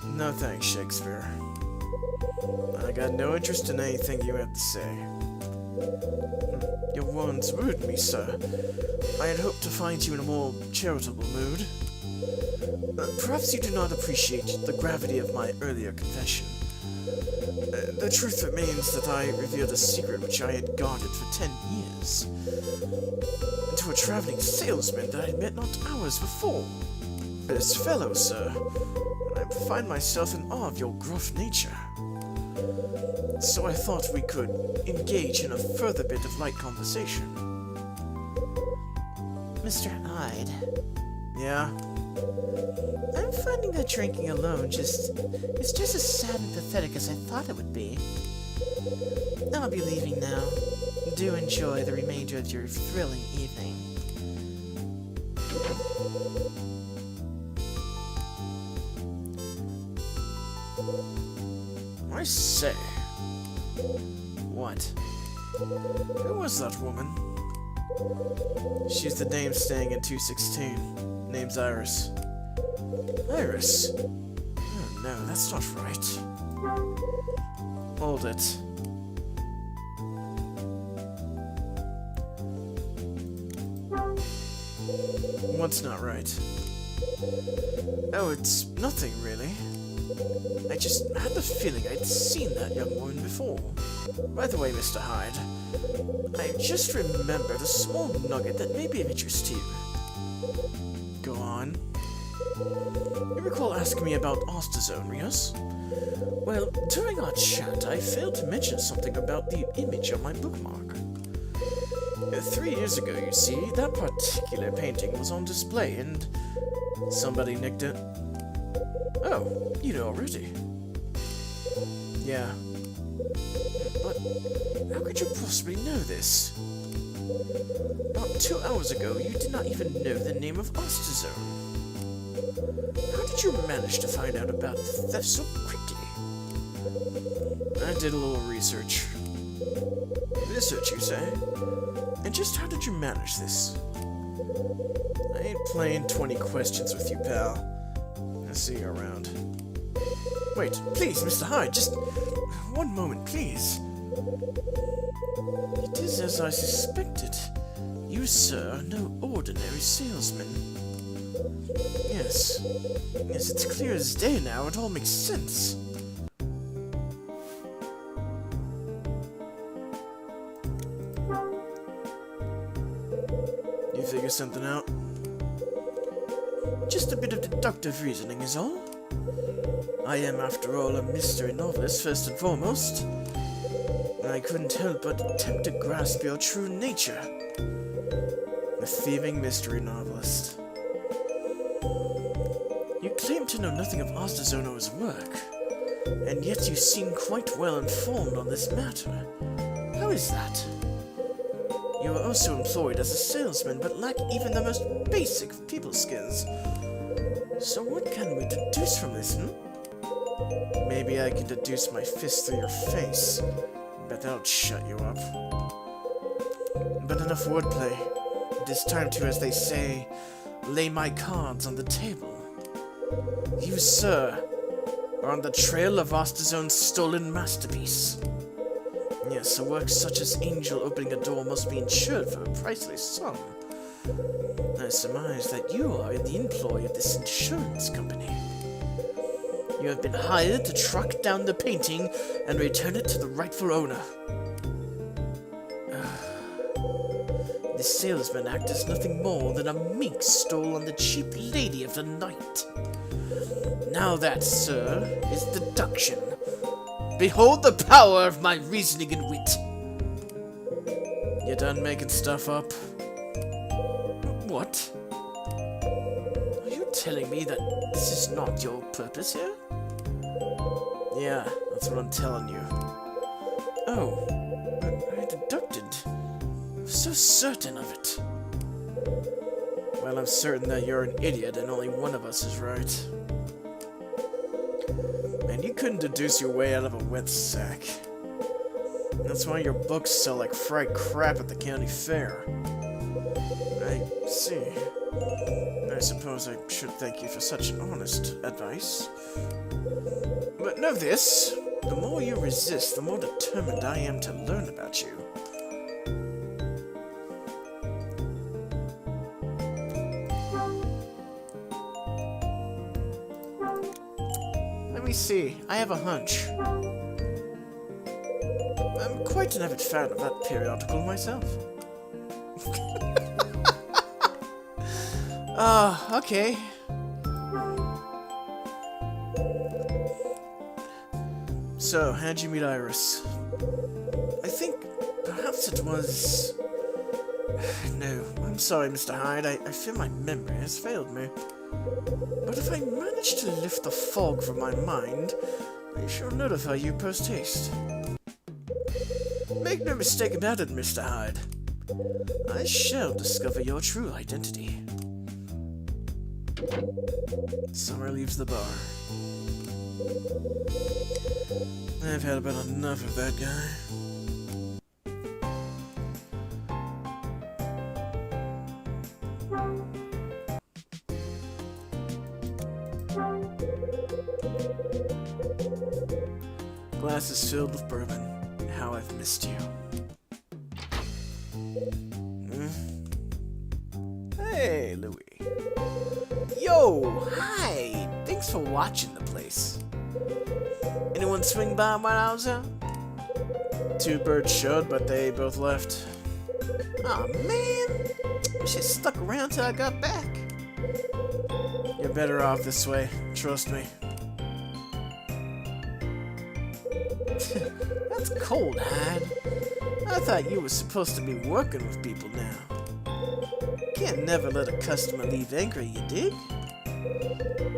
No thanks, Shakespeare. I got no interest in anything you have to say. Your words rude me, sir. I had hoped to find you in a more charitable mood. Perhaps you do not appreciate the gravity of my earlier confession. The truth remains that I revealed a secret which I had guarded for 10 years. To a traveling salesman that I had met not hours before. This fellow, sir, I find myself in awe of your gruff nature. So I thought we could engage in a further bit of light conversation. Mr. Hyde, Yeah? I'm finding that drinking alone is just as sad and pathetic as I thought it would be. I'll be leaving now. Do enjoy the remainder of your thrilling evening. I say. What? Who was that woman? She's the dame staying in 216. Name's Iris. Iris? Oh no, that's not right. Hold it. What's not right? Oh, it's nothing really. I just had the feeling I'd seen that young woman before. By the way, Mr. Hyde, I just remembered a small nugget that may be of interest to you. Go on. You recall asking me about Osterzone, yes? Well, during our chat, I failed to mention something about the image on my bookmark. 3 years ago, you see, that particular painting was on display, and somebody nicked it. Oh, you know already. Yeah. But how could you possibly know this? About 2 hours ago, you did not even know the name of Osterzone. How did you manage to find out about the theft so quickly? I did a little research. Research, you say? And just how did you manage this? I ain't playing 20 questions with you, pal. I'll see you around. Wait, please, Mr. Hyde, just one moment, please. It is as I suspected. You, sir, are no ordinary salesman. Yes. Yes, it's clear as day now. It all makes sense. You figure something out? Just a bit of deductive reasoning is all. I am, after all, a mystery novelist first and foremost. And I couldn't help but attempt to grasp your true nature. A thieving mystery novelist. You claim to know nothing of Osterzono's work, and yet you seem quite well informed on this matter. How is that? You are also employed as a salesman, but lack even the most basic of people skills. So what can we deduce from this, Maybe I can deduce my fist through your face. Bet that'll shut you up. But enough wordplay. It is time to, as they say, lay my cards on the table. You, sir, are on the trail of Osterzone's stolen masterpiece. Yes, a work such as Angel opening a door must be insured for a priceless sum. I surmise that you are in the employ of this insurance company. You have been hired to track down the painting and return it to the rightful owner. The salesman act is nothing more than a mink stole on the cheap lady of the night. Now that, sir, is deduction. Behold the power of my reasoning and wit. You done making stuff up? What? Are you telling me that this is not your purpose here? Yeah, that's what I'm telling you. Oh, I deducted. I'm so certain of it. Well, I'm certain that you're an idiot and only one of us is right. And you couldn't deduce your way out of a wet sack. That's why your books sell like fried crap at the county fair. I see. I suppose I should thank you for such honest advice. But know this, the more you resist, the more determined I am to learn about you. Let me see, I have a hunch. I'm quite an avid fan of that periodical myself. Okay. So, how'd you meet Iris? I think perhaps it was... No, I'm sorry, Mr. Hyde. I fear my memory has failed me. But if I manage to lift the fog from my mind, I shall notify you post-haste. Make no mistake about it, Mr. Hyde. I shall discover your true identity. Summer leaves the bar. I've had about enough of that guy. Glass is filled with bourbon. How I've missed you. Hey, Louis. Yo, hi. Thanks for watching the place. Anyone swing by while I was out? Two birds showed, but they both left. Aw, man. Wish I stuck around till I got back. You're better off this way. Trust me. That's cold, Hyde. I thought you were supposed to be working with people now. Can't never let a customer leave angry, you dig?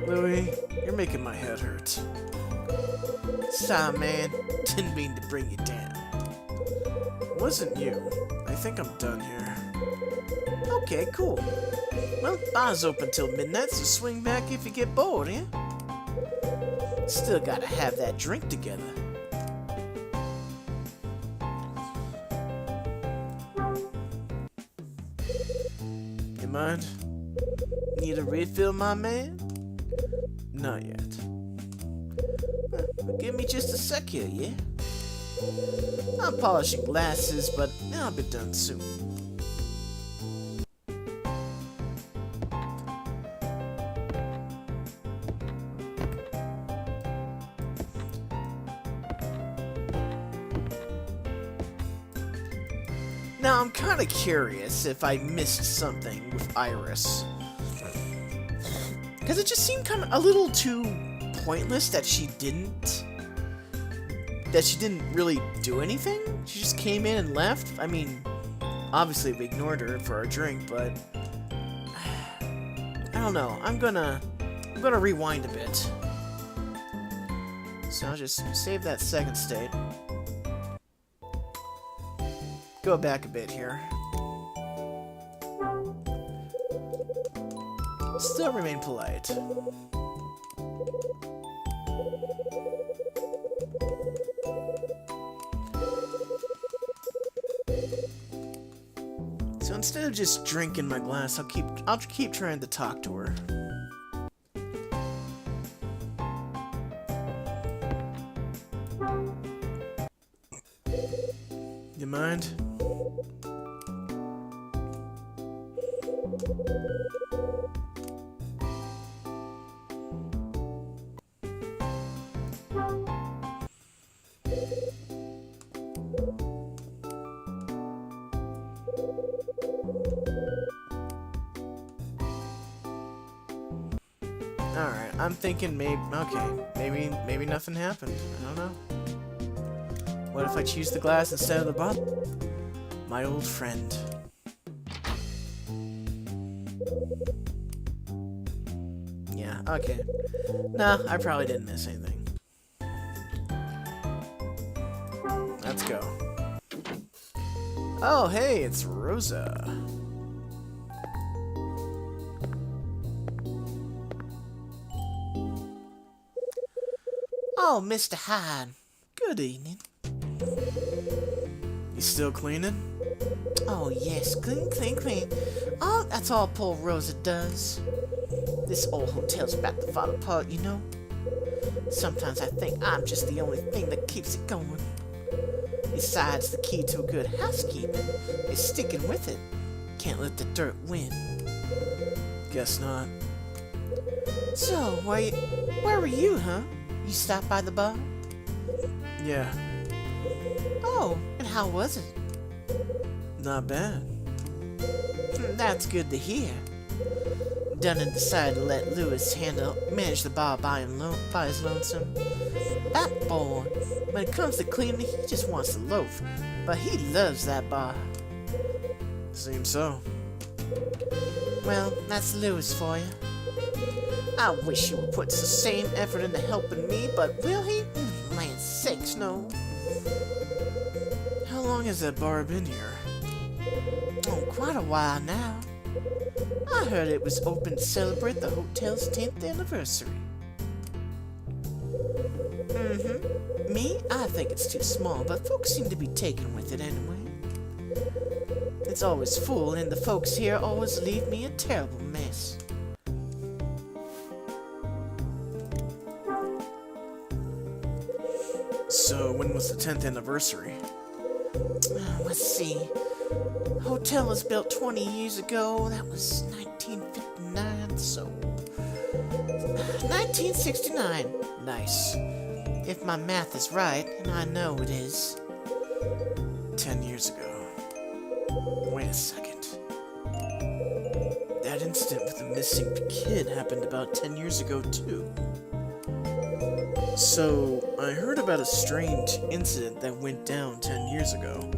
Louis, you're making my head hurt. Sorry, man. Didn't mean to bring you down. Wasn't you. I think I'm done here. Okay, cool. Well, bar's open till midnight, so swing back if you get bored, eh? Still gotta have that drink together. You mind? Need a refill, my man? Not yet. Well, give me just a sec here, yeah? I'm polishing glasses, but I'll be done soon. Now, I'm kind of curious if I missed something with Iris. Because it just seemed kind of a little too pointless that she didn't really do anything. She just came in and left. I mean, obviously we ignored her for our drink, but I don't know. I'm gonna rewind a bit. So I'll just save that second state. Go back a bit here. Still remain polite. So instead of just drinking my glass, I'll keep trying to talk to her. You mind? Alright, I'm thinking maybe nothing happened. I don't know. What if I choose the glass instead of the bottle? My old friend. Yeah, okay. Nah, I probably didn't miss anything. Let's go. Oh, hey, it's Rosa. Oh, Mr. Hyde. Good evening. You still cleaning? Oh, yes. Clean, clean, clean. Oh, that's all poor Rosa does. This old hotel's about to fall apart, you know? Sometimes I think I'm just the only thing that keeps it going. Besides, the key to a good housekeeping is sticking with it. Can't let the dirt win. Guess not. So, where were you, huh? You stopped by the bar? Yeah. Oh, and how was it? Not bad. That's good to hear. Dunnan decided to let Lewis manage the bar by his lonesome. That boy, when it comes to cleaning, he just wants to loaf, but he loves that bar. Seems so. Well, that's Lewis for you. I wish he would put the same effort into helping me, but will he? Land's sakes, no. How long has that bar been here? Oh, quite a while now. I heard it was open to celebrate the hotel's 10th anniversary. Me? I think it's too small, but folks seem to be taken with it anyway. It's always full, and the folks here always leave me a terrible mess. So, when was the 10th anniversary? Let's see. Hotel was built 20 years ago. That was 1959, so 1969. Nice. If my math is right, and I know it is. 10 years ago. Wait a second. That incident with the missing kid happened about 10 years ago, too. So, I heard about a strange incident that went down 10 years ago.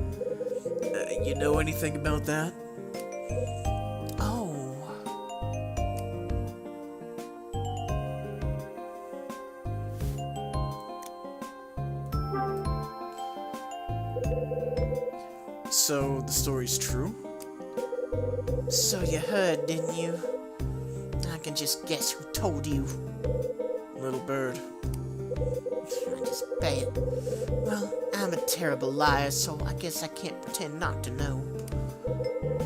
You know anything about that? Oh. So, the story's true? So you heard, didn't you? I can just guess who told you. Little bird. I just bet. Well, I'm a terrible liar, so I guess I can't pretend not to know.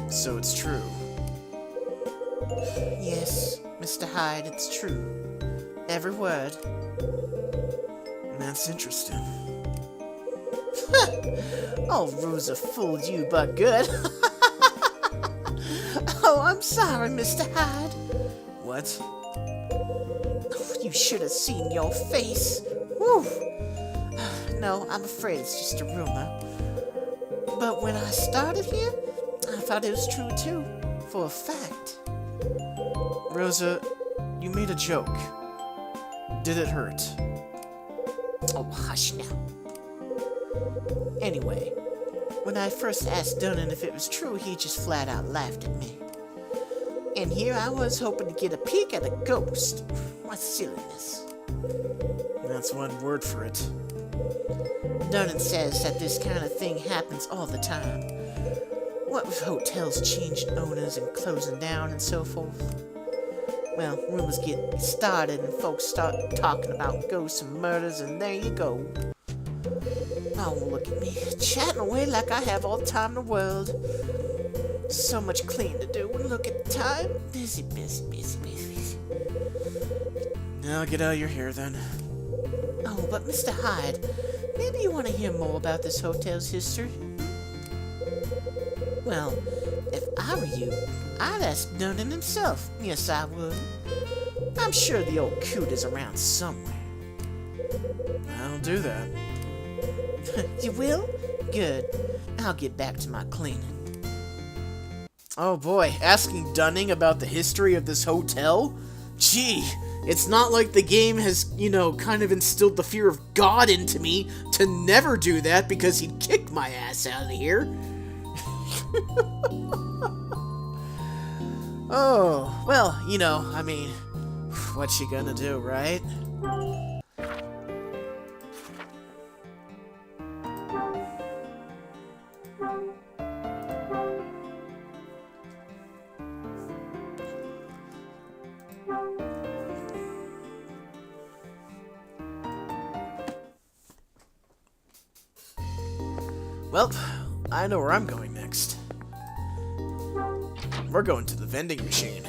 So it's true. Yes, Mr. Hyde, it's true. Every word. That's interesting. Oh, Rosa fooled you, but good. Oh, I'm sorry, Mr. Hyde. What? Oh, you should have seen your face. Whew. No, I'm afraid it's just a rumor. But when I started here, I thought it was true too, for a fact. Rosa, you made a joke. Did it hurt? Oh, hush now. Anyway, when I first asked Dunnan if it was true, he just flat out laughed at me. And here I was hoping to get a peek at a ghost. What silliness. That's one word for it. Dunnan says that this kind of thing happens all the time. What with hotels changing owners and closing down and so forth. Well, rumors get started and folks start talking about ghosts and murders, and there you go. Oh, look at me, chatting away like I have all the time in the world. So much cleaning to do, and look at the time. Busy, busy, busy, busy, busy. Now get out of your hair then. Oh, but Mr. Hyde, maybe you want to hear more about this hotel's history? Well, if I were you, I'd ask Dunnan himself. Yes, I would. I'm sure the old coot is around somewhere. I'll do that. You will? Good. I'll get back to my cleaning. Oh boy, asking Dunning about the history of this hotel? Gee, it's not like the game has, kind of instilled the fear of God into me to never do that because he'd kick my ass out of here. Oh, well, what you gonna do, right? Well, I know where I'm going next. We're going to the vending machine.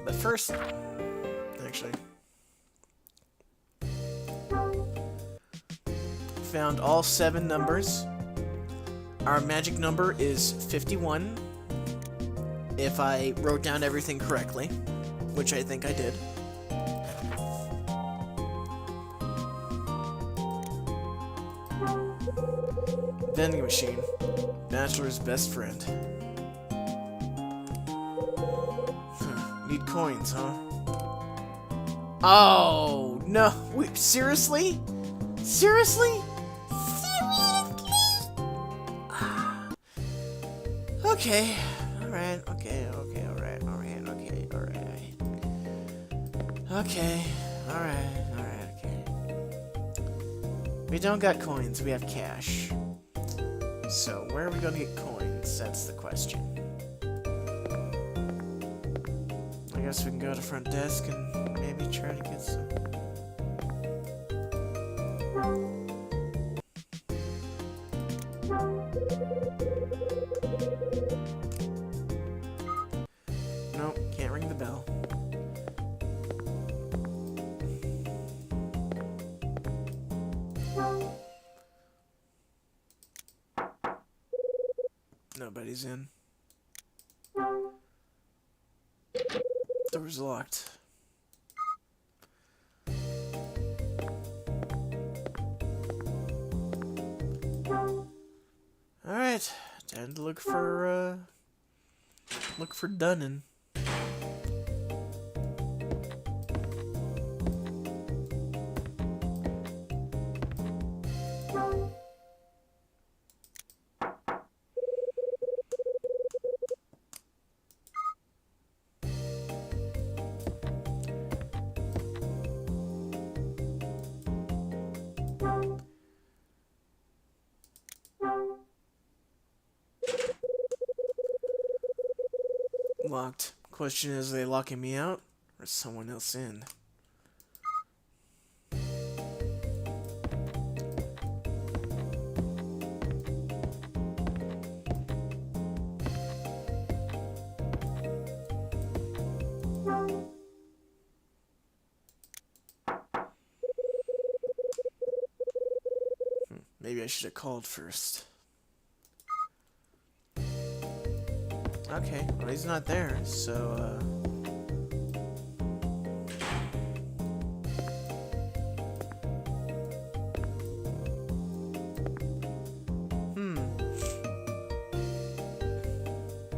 But first, actually, found all 7 numbers. Our magic number is 51, if I wrote down everything correctly, which I think I did. Vending machine. Bachelor's best friend. Need coins, huh? Oh, no. Wait, seriously? Seriously? Okay. Alright, okay, alright. Okay, alright, okay. We don't got coins, we have cash. So, where are we gonna get coins? That's the question. I guess we can go to front desk and maybe try to get some. Nope, can't ring the bell. Nobody's in. Door's locked. Alright, time to look for Dunnan. Locked. Question is, are they locking me out or is someone else in? Maybe I should have called first. Okay, well he's not there, so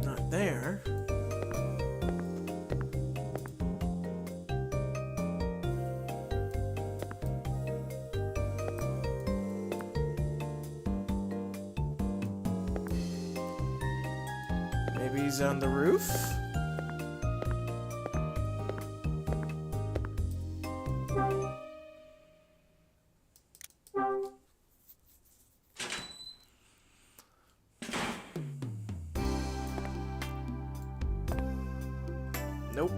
not there. Maybe he's on the roof? Nope.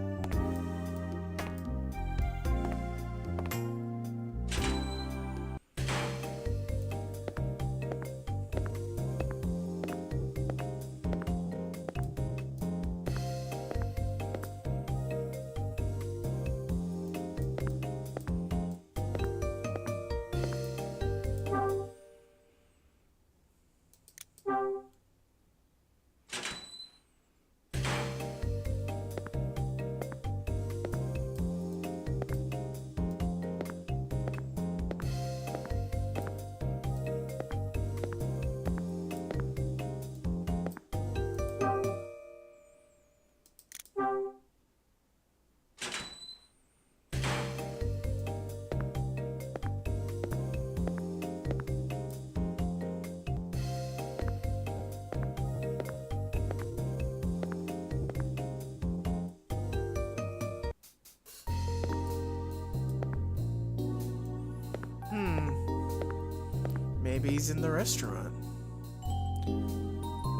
Maybe he's in the restaurant.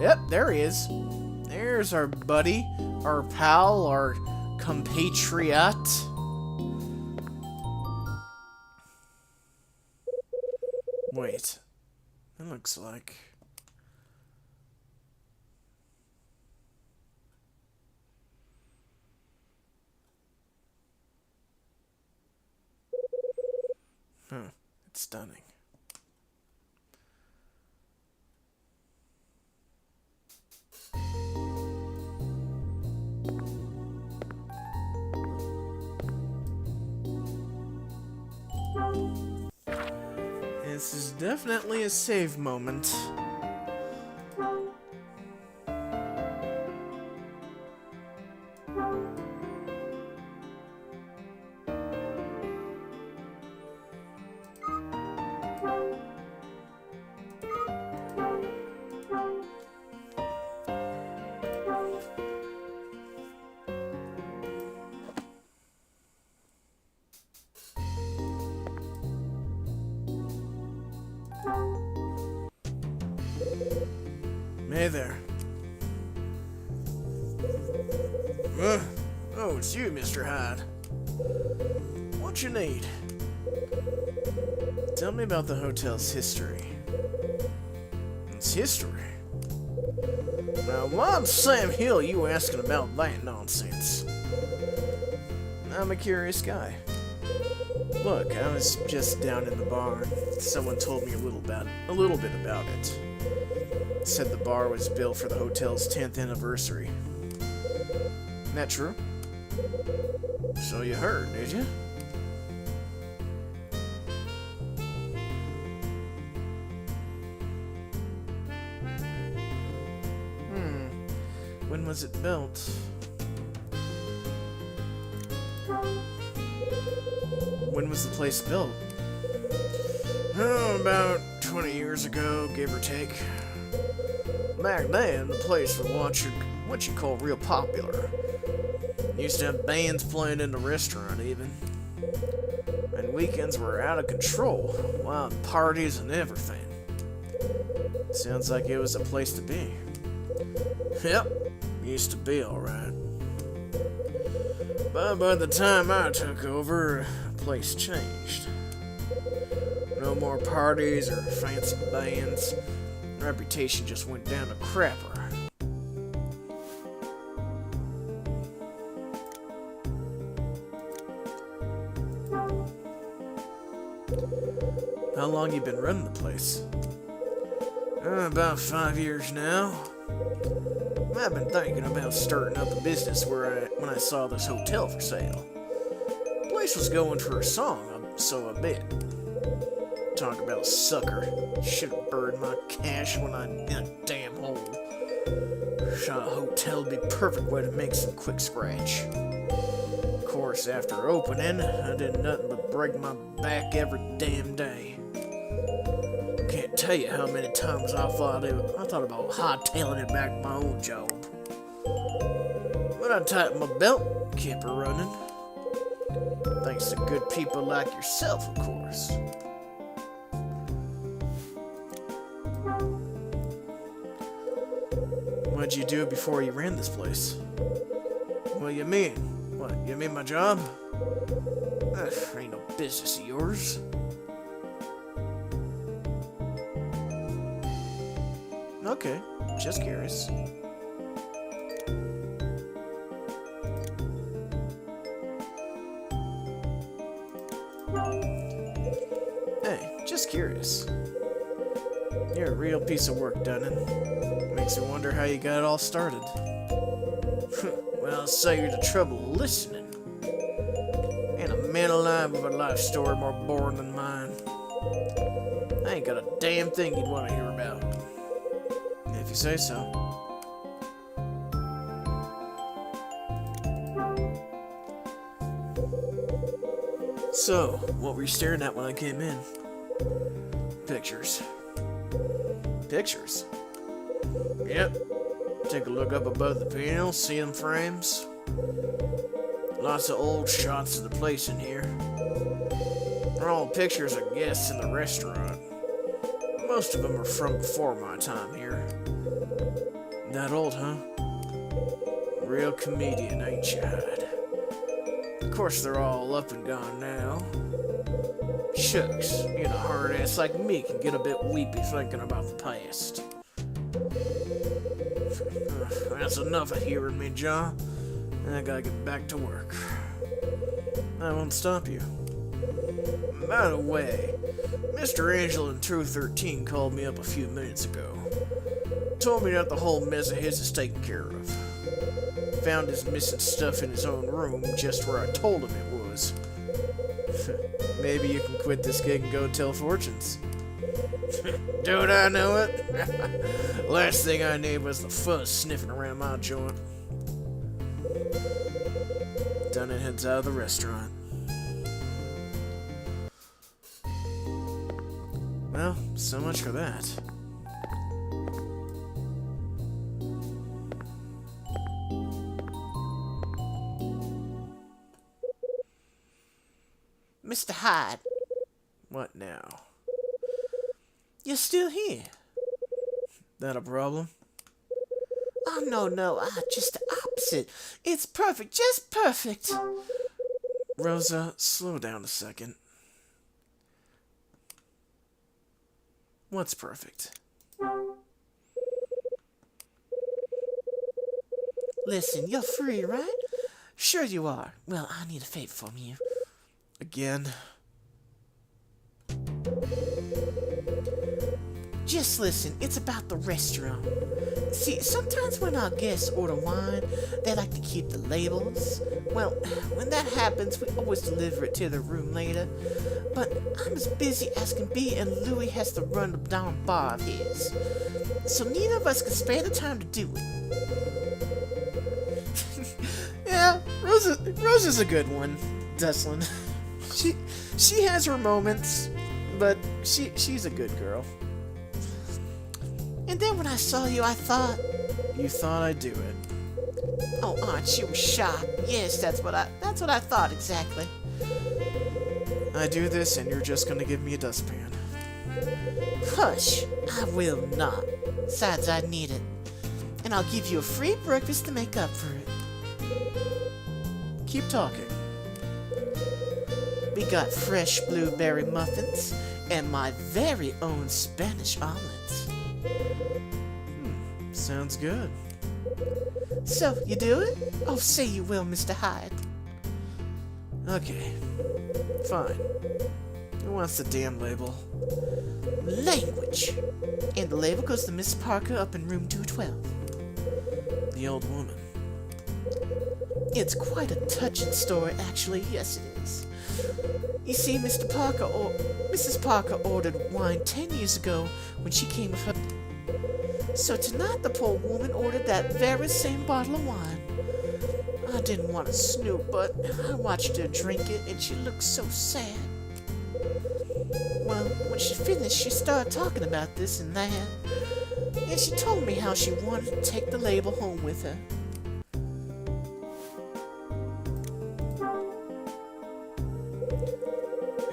Yep, there he is. There's our buddy, our pal, our compatriot. Wait, that looks like... it's stunning. This is definitely a save moment. Hey there. Oh, it's you, Mr. Hyde. What you need? Tell me about the hotel's history. Its history? Now, why in Sam Hill you asking about that nonsense? I'm a curious guy. Look, I was just down in the bar. Someone told me a little bit about it. Said the bar was built for the hotel's 10th anniversary. That true? So you heard, did you? When was it built? When was the place built? Oh, about 20 years ago, give or take. Back then, the place was what you call real popular. Used to have bands playing in the restaurant, even. And weekends were out of control. Wild parties and everything. Sounds like it was a place to be. Yep. Used to be alright. But by the time I took over, the place changed. No more parties or fancy bands. Reputation just went down to crapper. How long you been running the place? About 5 years now. I've been thinking about starting up a business when I saw this hotel for sale. The place was going for a song, so I bid. Talk about a sucker. Should've burned my cash when I'm in a damn hole. Thought a hotel would be a perfect way to make some quick scratch. Of course, after opening, I did nothing but break my back every damn day. Can't tell you how many times I thought about hightailing it back to my own job. But I tightened my belt, kept her running. Thanks to good people like yourself, of course. What'd you do before you ran this place? What do you mean? What, you mean my job? Ain't no business of yours. Okay, just curious. Hey, just curious. You're a real piece of work, Dunnan. Makes me wonder how you got it all started. Well, I'll save you the trouble of listening. Ain't a man alive with a life story more boring than mine. I ain't got a damn thing you'd want to hear about. If you say so. So, what were you staring at when I came in? Pictures. Pictures? Yep. Take a look up above the panel, see them frames. Lots of old shots of the place in here. They're all pictures of guests in the restaurant. Most of them are from before my time here. That old, huh? Real comedian, ain't you, Hyde? Of course, they're all up and gone now. Shucks, being a hard ass like me can get a bit weepy thinking about the past. That's enough of hearing me, John. I gotta get back to work. I won't stop you. By the way, Mr. Angel in True 13 called me up a few minutes ago. Told me that the whole mess of his is taken care of. Found his missing stuff in his own room, just where I told him it was. Maybe you can quit this gig and go tell fortunes. Don't I know it? Last thing I need was the fuzz sniffing around my joint. Dunnan heads out of the restaurant. Well, so much for that. Mr. Hyde, What now? you're still here. That a problem? Oh, no, just the opposite. It's perfect, just perfect. Rosa, slow down a second. What's perfect? Listen, you're free, right? Sure you are. Well, I need a favor from you. Again? Just listen, it's about the restaurant. See, sometimes when our guests order wine, they like to keep the labels. Well, when that happens, we always deliver it to their room later. But I'm as busy as can be, and Louis has to run the darn bar of his. So neither of us can spare the time to do it. Yeah, Rosa's a good one, Deslin. She has her moments, but she's a good girl. And then when I saw you, I thought... You thought I'd do it. Oh, aren't you shocked? Yes, that's what I thought exactly. I do this and you're just gonna give me a dustpan. Hush, I will not. Besides, I need it. And I'll give you a free breakfast to make up for it. Keep talking. We got fresh blueberry muffins and my very own Spanish omelets. Sounds good. So, you do it? Oh, say you will, Mr. Hyde. Okay. Fine. Who wants the damn label? Language. And the label goes to Miss Parker up in room 212. The old woman. It's quite a touching story, actually. Yes, it is. You see, Mrs. Parker ordered wine 10 years ago when she came with her. So tonight the poor woman ordered that very same bottle of wine. I didn't want to snoop, but I watched her drink it and she looked so sad. Well, when she finished, she started talking about this and that. And she told me how she wanted to take the label home with her.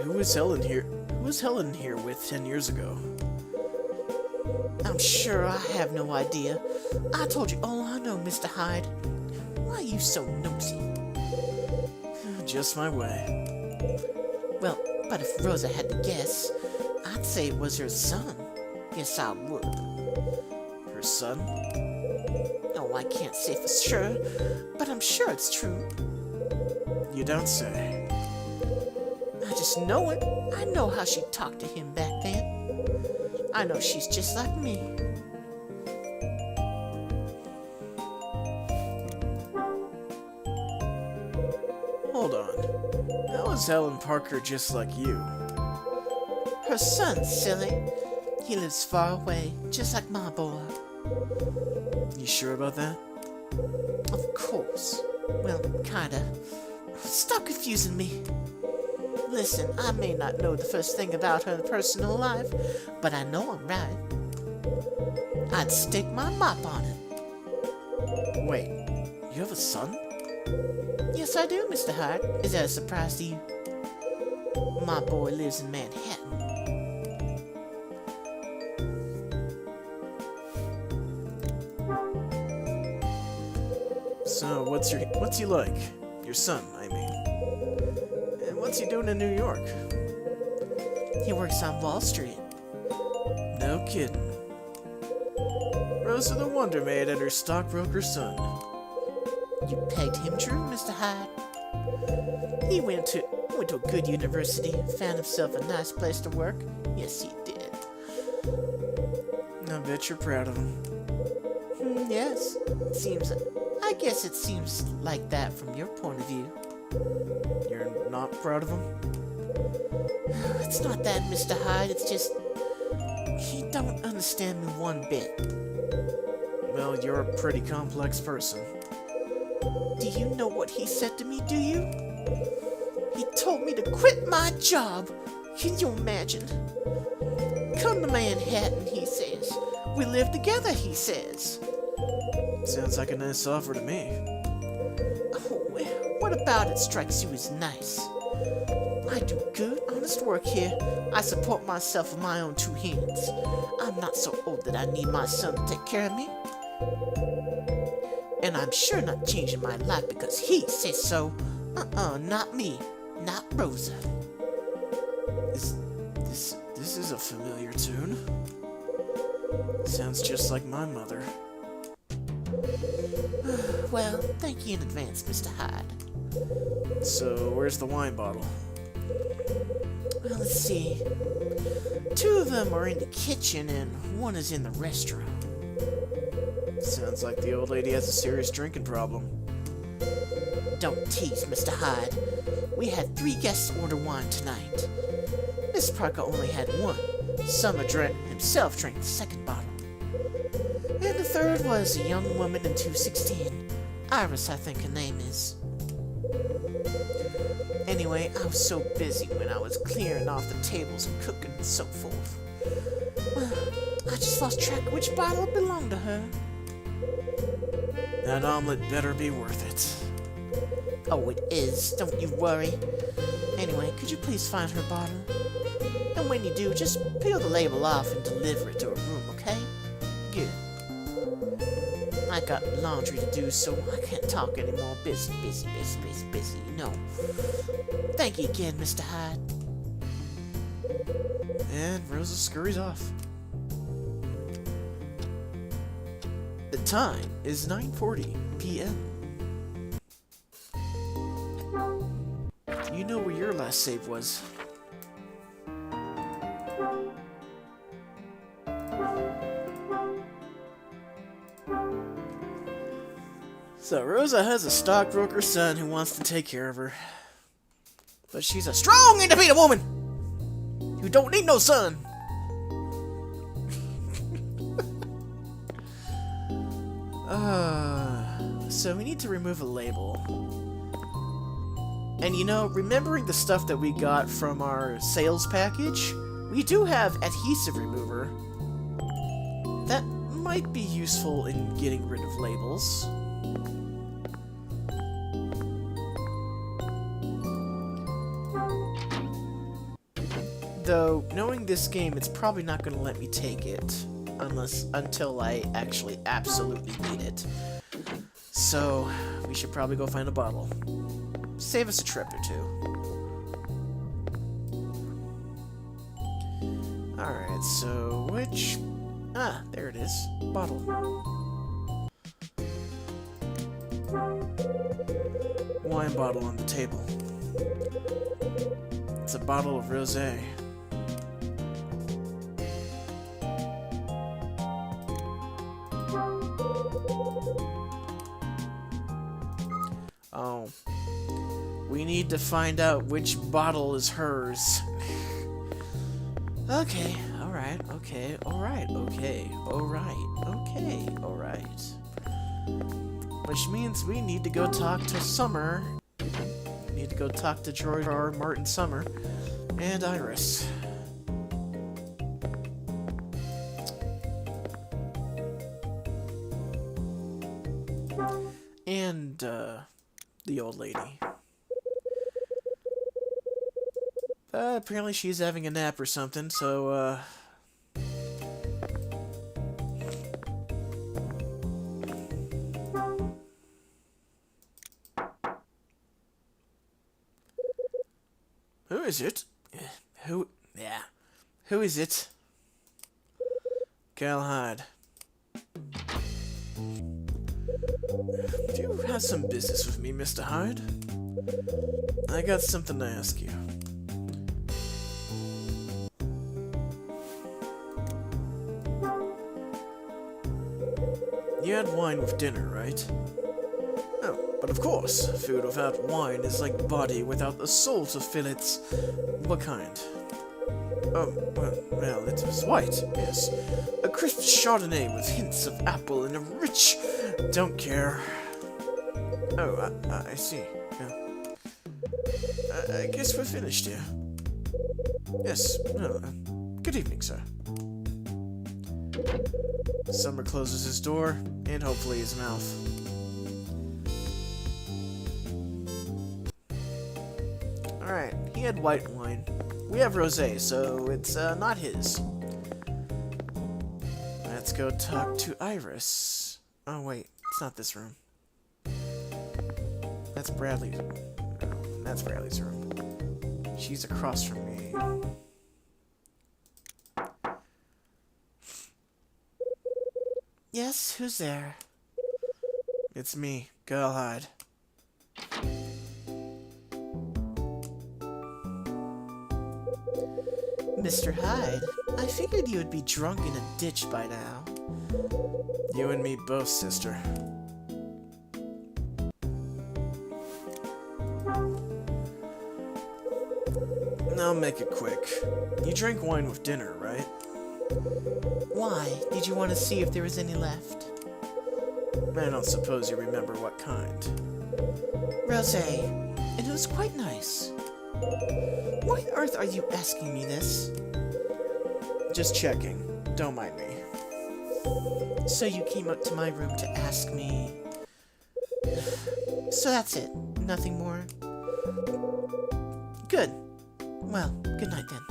Who was Helen here with 10 years ago? I'm sure I have no idea. I told you all I know, Mr. Hyde. Why are you so nosy? Just my way. Well, but if Rosa had to guess, I'd say it was her son. Yes, I would. Her son? Oh, I can't say for sure, but I'm sure it's true. You don't say. I just know it. I know how she talked to him back then. I know she's just like me. Hold on. How is Helen Parker just like you? Her son's silly. He lives far away, just like my boy. You sure about that? Of course. Well, kinda. Stop confusing me. Listen, I may not know the first thing about her personal life, but I know I'm right. I'd stick my mop on it. Wait, you have a son? Yes, I do, Mr. Hyde. Is that a surprise to you? My boy lives in Manhattan. So, what's he like? Your son, I mean. And what's he doing in New York? He works on Wall Street. No kidding. Rosa the Wonder Maid and her stockbroker son. You pegged him true, Mr. Hyde. He went to a good university, found himself a nice place to work. Yes, he did. I bet you're proud of him. Yes. I guess it seems like that from your point of view. You're not proud of him? It's not that, Mr. Hyde. It's just... he don't understand me one bit. Well, you're a pretty complex person. Do you know what he said to me, do you? He told me to quit my job. Can you imagine? Come to Manhattan, he says. We live together, he says. Sounds like a nice offer to me. Oh, what about it strikes you as nice? I do good, honest work here. I support myself with my own two hands. I'm not so old that I need my son to take care of me. And I'm sure not changing my life because he says so. Not me. Not Rosa. This is a familiar tune. Sounds just like my mother. Well, thank you in advance, Mr. Hyde. So, where's the wine bottle? Well, let's see. 2 of them are in the kitchen and 1 is in the restaurant. Sounds like the old lady has a serious drinking problem. Don't tease, Mr. Hyde. We had 3 guests order wine tonight. Miss Parker only had 1. Summer himself drank the 2nd bottle. And the 3rd was a young woman in 216. Iris, I think her name is. Anyway, I was so busy when I was clearing off the tables and cooking and so forth. Well, I just lost track of which bottle belonged to her. That omelet better be worth it. Oh, it is. Don't you worry. Anyway, could you please find her bottle? And when you do, just peel the label off and deliver it to her room, okay? Good. I got laundry to do, so I can't talk anymore. Busy, you know. Thank you again, Mr. Hyde. And Rosa scurries off. The time is 9:40 p.m. You know where your last save was. So Rosa has a stockbroker son who wants to take care of her. But she's a strong, independent woman who don't need no son. So we need to remove a label. And you know, remembering the stuff that we got from our sales package, we do have adhesive remover. That might be useful in getting rid of labels. Though, knowing this game, it's probably not going to let me take it until I actually absolutely need it. So, we should probably go find a bottle. Save us a trip or 2. Alright, so which... Ah, there it is. Bottle. Wine bottle on the table. It's a bottle of rosé. Oh. We need to find out which bottle is hers. Okay, alright, okay, alright, okay, alright, okay, alright. Which means we need to go talk to Summer. We need to go talk to George R. Martin Summer and Iris. And, the old lady. Apparently she's having a nap or something, so, Who is it? Who is it? Cal Hyde. Do you have some business with me, Mr. Hyde? I got something to ask you. You had wine with dinner, right? Oh, but of course, food without wine is like body without the soul to fill it. What kind? Oh, well, it was white, yes. A crisp Chardonnay with hints of apple and a rich... Don't care. Oh, I see. Yeah. I guess we're finished here. Yes, well, good evening, sir. Summer closes his door, and hopefully his mouth. Alright, he had white wine. We have rosé, so it's not his. Let's go talk to Iris. Oh, wait. It's not this room. That's Bradley's. No, that's Bradley's room. She's across from me. Yes, who's there? It's me. Go hide. Mr. Hyde, I figured you would be drunk in a ditch by now. You and me both, sister. I'll make it quick. You drink wine with dinner, right? Why? Did you want to see if there was any left? I don't suppose you remember what kind. Rosé, and it was quite nice. Why on earth are you asking me this? Just checking. Don't mind me. So you came up to my room to ask me... So that's it? Nothing more? Good. Well, good night then.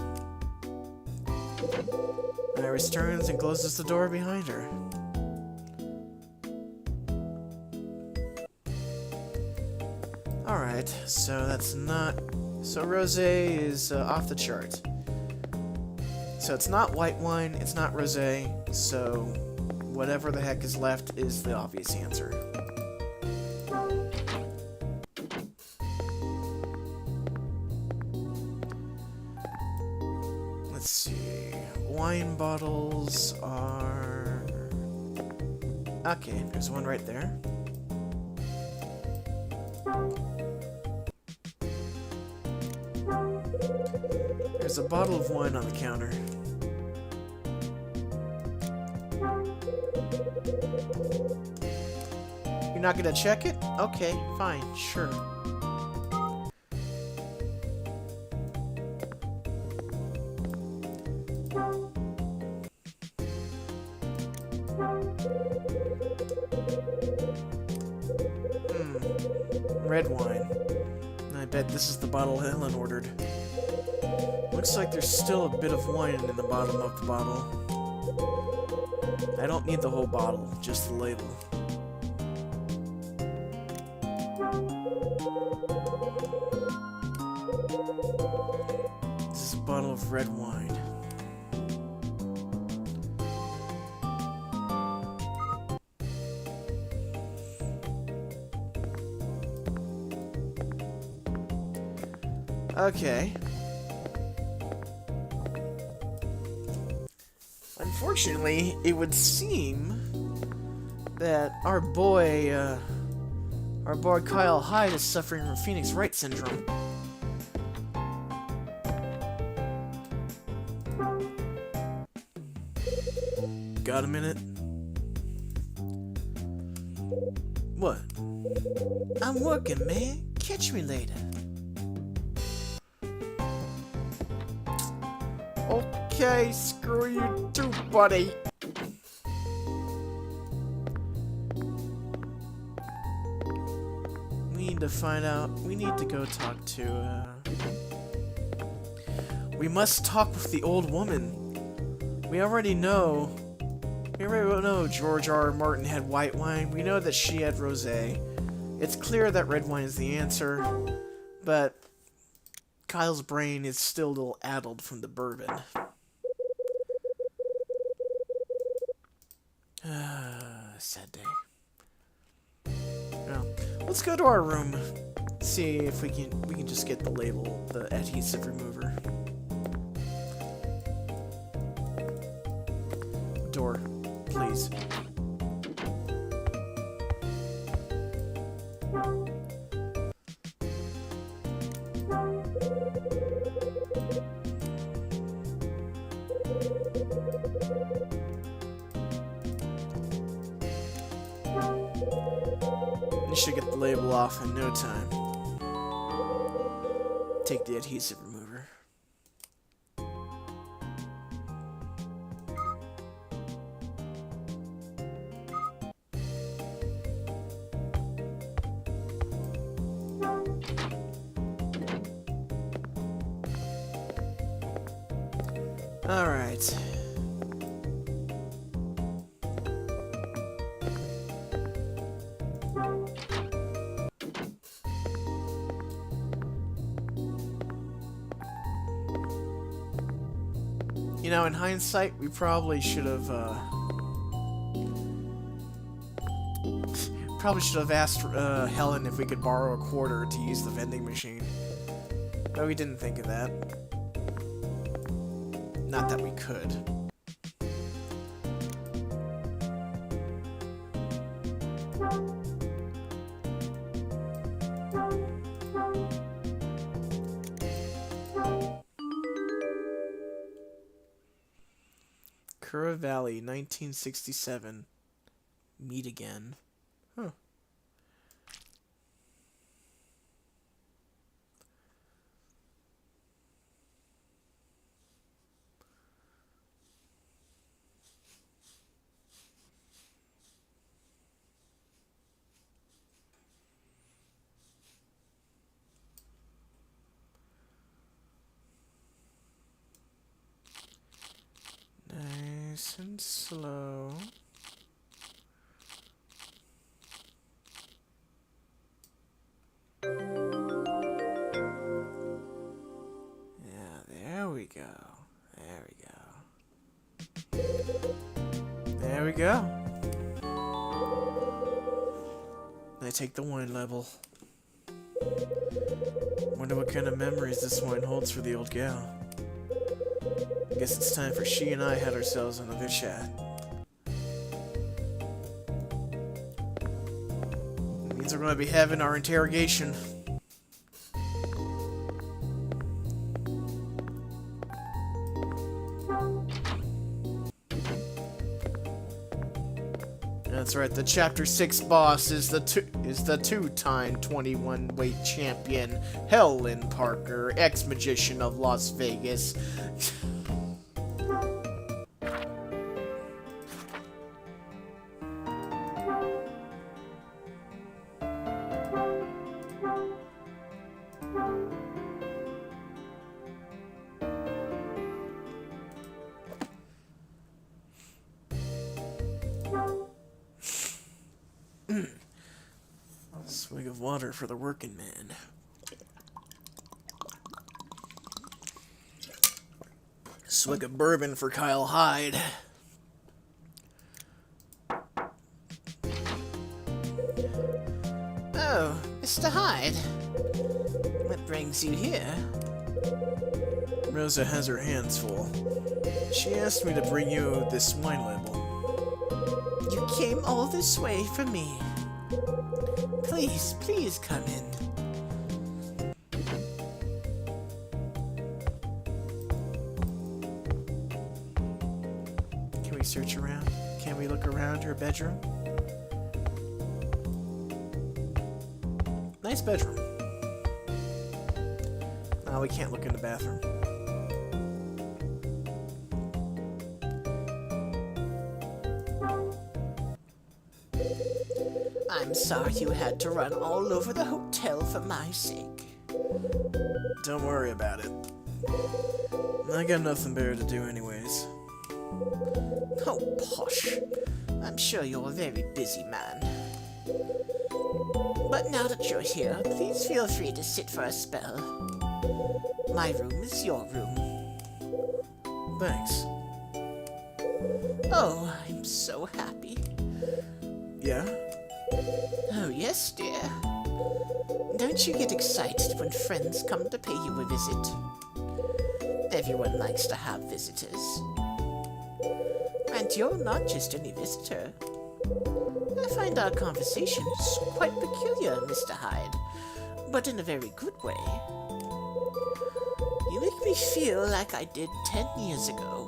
Iris turns and closes the door behind her. Alright, so that's not... So rosé is off the chart. So it's not white wine, it's not rosé, so whatever the heck is left is the obvious answer. Let's see. Wine bottles are... Okay, there's one right there. There's a bottle of wine on the counter. You're not gonna check it? Okay, fine, sure. Red wine. I bet this is the bottle Helen ordered. Looks like there's still a bit of wine in the bottom of the bottle. I don't need the whole bottle, just the label. This is a bottle of red wine. Okay. Unfortunately, it would seem that our boy Kyle Hyde is suffering from Phoenix Wright syndrome. Got a minute? What? I'm working, man. Catch me later. Okay, screw you too, buddy. We need to find out. We need to go talk to, We must talk with the old woman. We already know George R. R. Martin had white wine. We know that she had rosé. It's clear that red wine is the answer, but Kyle's brain is still a little addled from the bourbon. Sad day. Well, let's go to our room. See if we can just get the label, the adhesive remover. Door, please. You should get the label off in no time. Take the adhesive remover. Alright. You know, in hindsight, we probably should have, asked Helen if we could borrow a quarter to use the vending machine. But we didn't think of that. Not that we could. Kura Valley, 1967. Meet again. Huh. Nice and slow. Yeah, there we go. There we go. There we go. I take the wine level. Wonder what kind of memories this wine holds for the old gal. Guess it's time for she and I had ourselves another chat. It means we're going to be having our interrogation. That's right, the Chapter 6 boss is the two-time 21-weight champion, Helen Parker, ex-magician of Las Vegas. Swig of water for the working man. Swig of bourbon for Kyle Hyde. Oh, Mr. Hyde. What brings you here? Rosa has her hands full. She asked me to bring you this wine label. You came all this way for me. Please, please come in. Can we search around? Can we look around her bedroom? Nice bedroom. No, we can't look in the bathroom. I'm sorry you had to run all over the hotel for my sake. Don't worry about it. I got nothing better to do anyways. Oh, posh. I'm sure you're a very busy man. But now that you're here, please feel free to sit for a spell. My room is your room. Thanks. Oh, I'm so happy. Yeah? Oh, yes, dear. Don't you get excited when friends come to pay you a visit? Everyone likes to have visitors. And you're not just any visitor. I find our conversations quite peculiar, Mr. Hyde, but in a very good way. You make me feel like I did 10 years ago.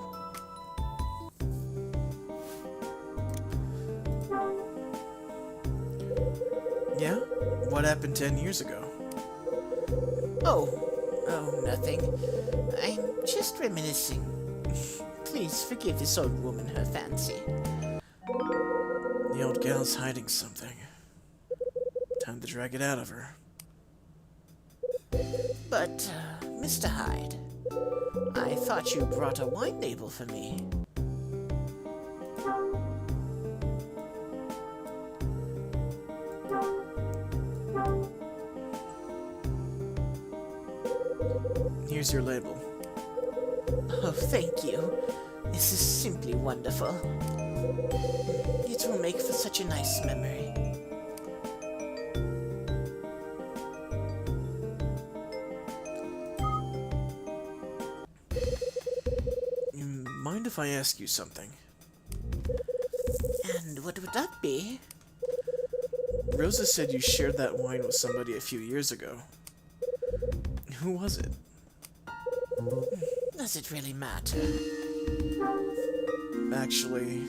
Yeah? What happened 10 years ago? Oh, nothing. I'm just reminiscing. Please forgive this old woman her fancy. The old gal's hiding something. Time to drag it out of her. But, Mr. Hyde, I thought you brought a wine label for me. Here's your label. Oh, thank you. This is simply wonderful. It will make for such a nice memory. Mind if I ask you something? And what would that be? Rosa said you shared that wine with somebody a few years ago. Who was it? Does it really matter? Actually...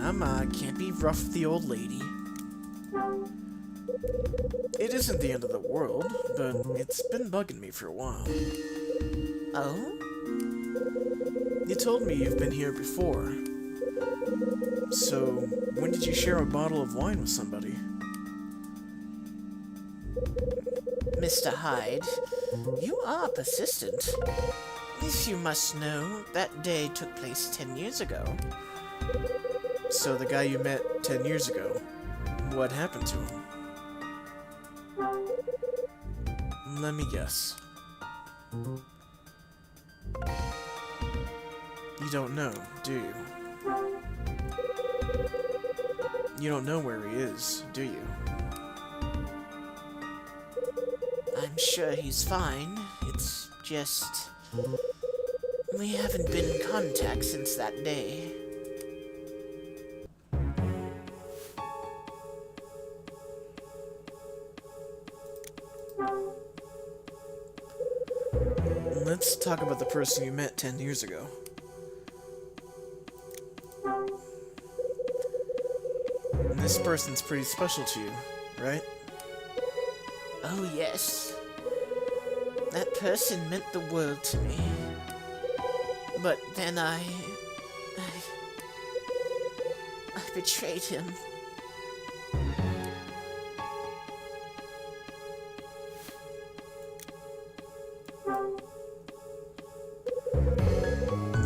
Mama, can't be rough with the old lady. It isn't the end of the world, but it's been bugging me for a while. Oh? You told me you've been here before. So, when did you share a bottle of wine with somebody? Mr. Hyde, you are persistent. If you must know, that day took place 10 years ago. So the guy you met 10 years ago, what happened to him? Let me guess. You don't know, do you? You don't know where he is, do you? I'm sure he's fine. It's just... we haven't been in contact since that day. Let's talk about the person you met 10 years ago. And this person's pretty special to you, right? Oh yes. That person meant the world to me. But then I betrayed him.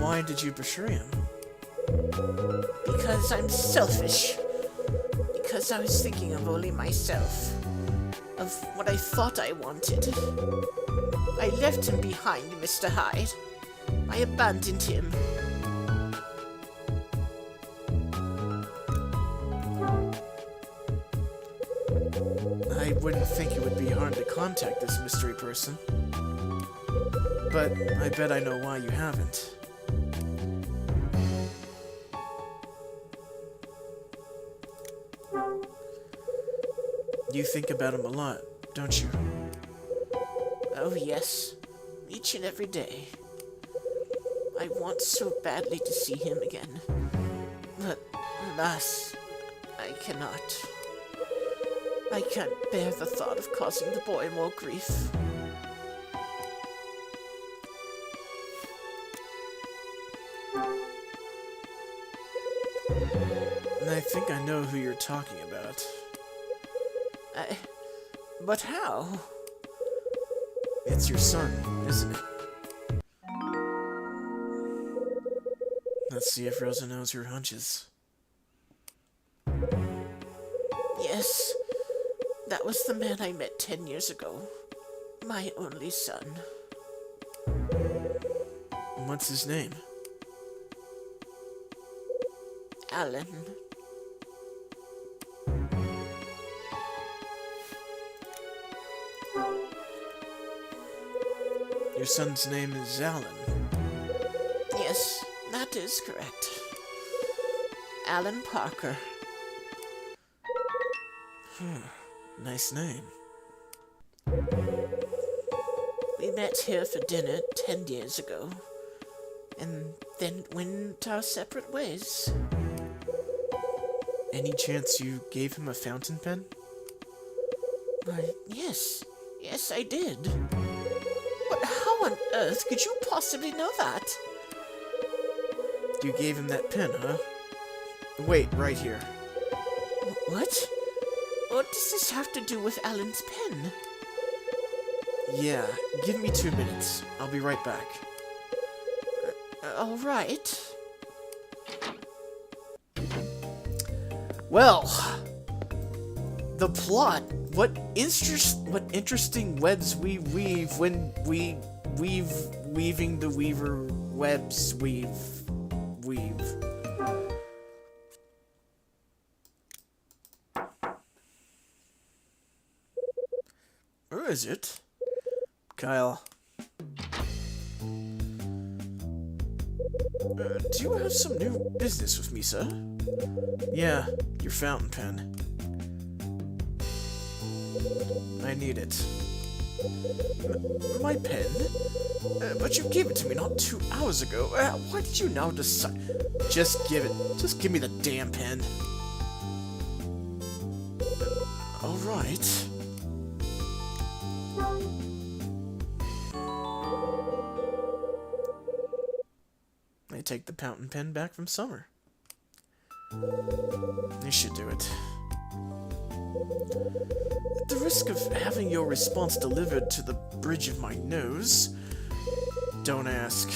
Why did you betray him? Because I'm selfish. Because I was thinking of only myself. Of what I thought I wanted. I left him behind, Mr. Hyde. I abandoned him. I wouldn't think it would be hard to contact this mystery person. But I bet I know why you haven't. You think about him a lot, don't you? Oh yes, each and every day. I want so badly to see him again. But alas, I cannot. I can't bear the thought of causing the boy more grief. And I think I know who you're talking about. But how? It's your son, isn't it? Let's see if Rosa knows her hunches. Yes, that was the man I met 10 years ago. My only son. What's his name? Alan. Your son's name is Alan. Yes, that is correct. Alan Parker. Nice name. We met here for dinner 10 years ago, and then went our separate ways. Any chance you gave him a fountain pen? Yes, I did. But how on earth could you possibly know that? You gave him that pen, huh? Wait, right here. What? What does this have to do with Alan's pen? Yeah, give me 2 minutes. I'll be right back. All right. Well, the plot what interesting webs we weave when we weaving the weaver webs weave. Where is it? Kyle. Do you have some new business with me, sir? Yeah, your fountain pen. I need it. My pen? But you gave it to me not 2 hours ago. Why did you now decide? Just give it. Just give me the damn pen. Alright. I take the fountain pen back from Summer. You should do it. At the risk of having your response delivered to the bridge of my nose, don't ask.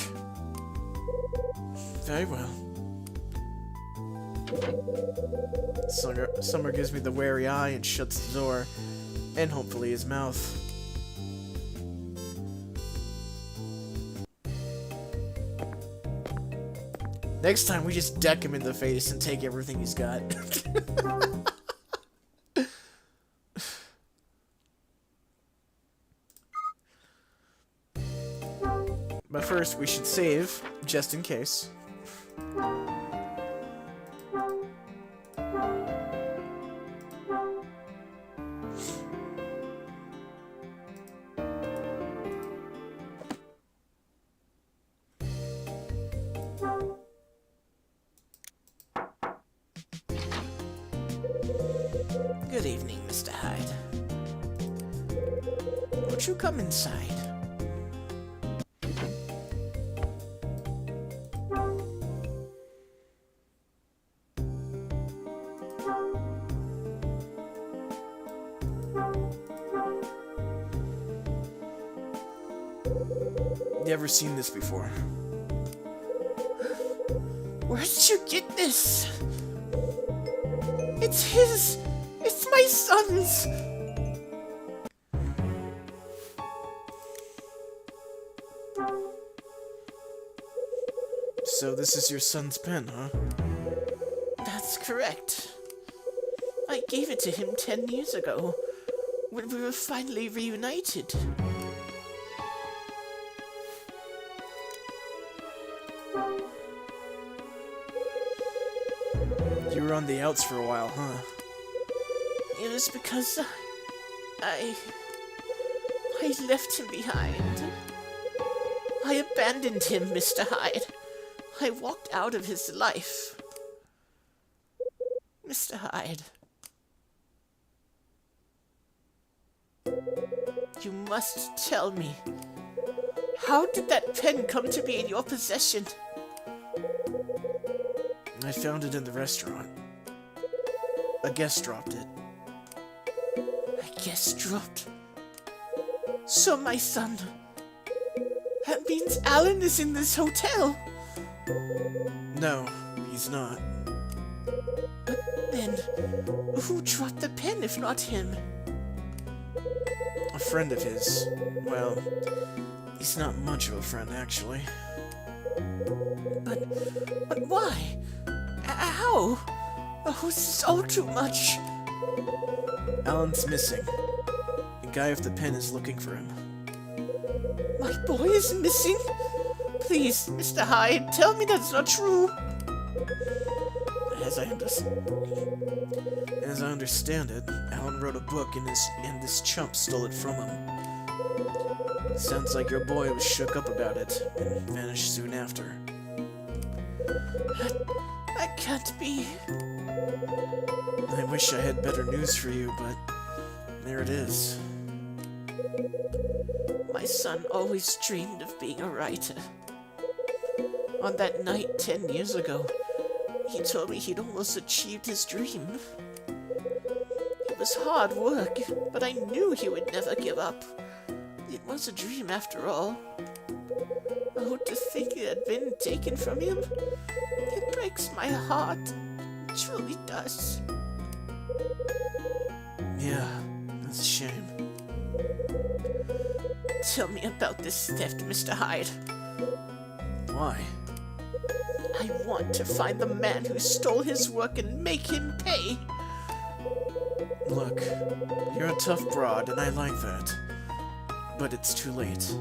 Very well. Summer gives me the wary eye and shuts the door, and hopefully his mouth. Next time, we just deck him in the face and take everything he's got. But first, we should save, just in case. Good evening, Mr. Hyde. Won't you come inside? Never seen this before. Where did you get this? It's his! It's my son's! So this is your son's pen, huh? That's correct. I gave it to him 10 years ago, when we were finally reunited. You were on the outs for a while, huh? It was because I left him behind. I abandoned him, Mr. Hyde. I walked out of his life. Mr. Hyde. You must tell me. How did that pen come to be in your possession? I found it in the restaurant. A guest dropped it. A guest dropped? So my son... That means Alan is in this hotel. No, he's not. But then, who dropped the pen if not him? A friend of his. Well, he's not much of a friend, actually. But why? How? Oh, this is all too much. Alan's missing. The guy with the pen is looking for him. My boy is missing? Please, Mr. Hyde, tell me that's not true. As I understand it, Alan wrote a book and this chump stole it from him. Sounds like your boy was shook up about it and vanished soon after. That can't be. I wish I had better news for you, but there it is. My son always dreamed of being a writer. On that night 10 years ago, he told me he'd almost achieved his dream. It was hard work, but I knew he would never give up. It was a dream after all. Oh, to think it had been taken from him. It breaks my heart. It truly does. Yeah, It's a shame. Tell me about this theft, Mr. Hyde. Why? I want to find the man who stole his work and make him pay. Look, you're a tough broad, and I like that. But it's too late.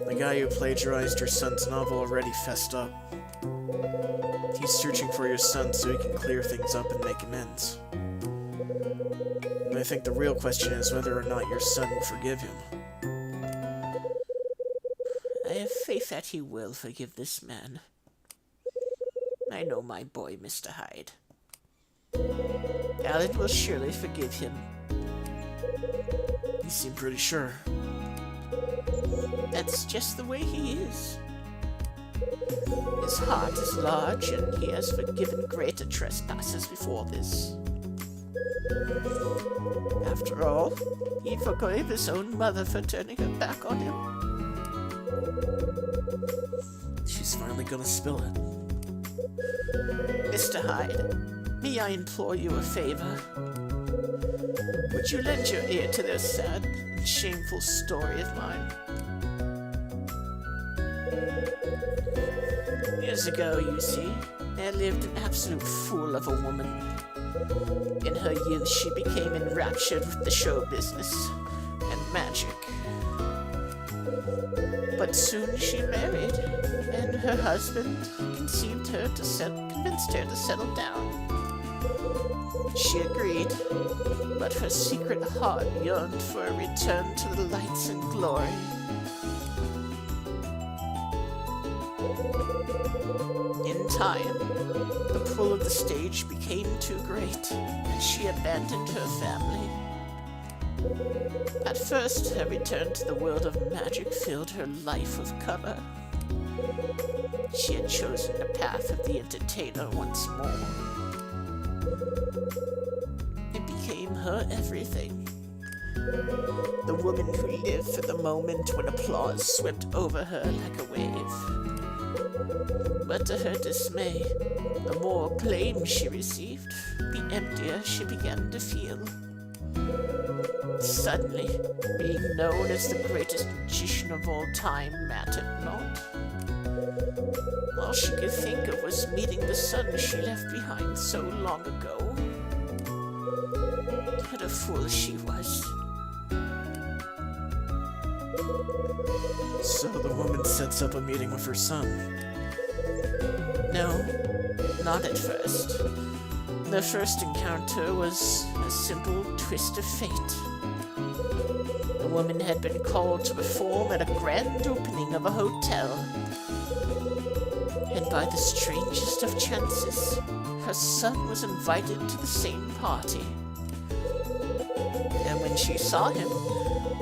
The guy who plagiarized your son's novel already fessed up. He's searching for your son so he can clear things up and make amends. And I think the real question is whether or not your son will forgive him. I have faith that he will forgive this man. I know my boy, Mr. Hyde. Alan will surely forgive him. You seem pretty sure. That's just the way he is. His heart is large, and he has forgiven greater trespasses before this. After all, he forgave his own mother for turning her back on him. She's finally gonna spill it. Mr. Hyde, may I implore you a favor? Would you lend your ear to this sad and shameful story of mine? Years ago, you see, there lived an absolute fool of a woman. In her youth, she became enraptured with the show business and magic. But soon she married, and her husband convinced her to settle down. She agreed, but her secret heart yearned for a return to the lights and glory. In time, the pull of the stage became too great, and she abandoned her family. At first, her return to the world of magic filled her life with color. She had chosen the path of the entertainer once more. It became her everything. The woman who lived for the moment when applause swept over her like a wave. But to her dismay, the more acclaim she received, the emptier she began to feel. Suddenly, being known as the greatest magician of all time mattered not. All she could think of was meeting the son she left behind so long ago. What a fool she was. So the woman sets up a meeting with her son. No, not at first. Their first encounter was a simple twist of fate. The woman had been called to perform at a grand opening of a hotel. And by the strangest of chances, her son was invited to the same party. And when she saw him,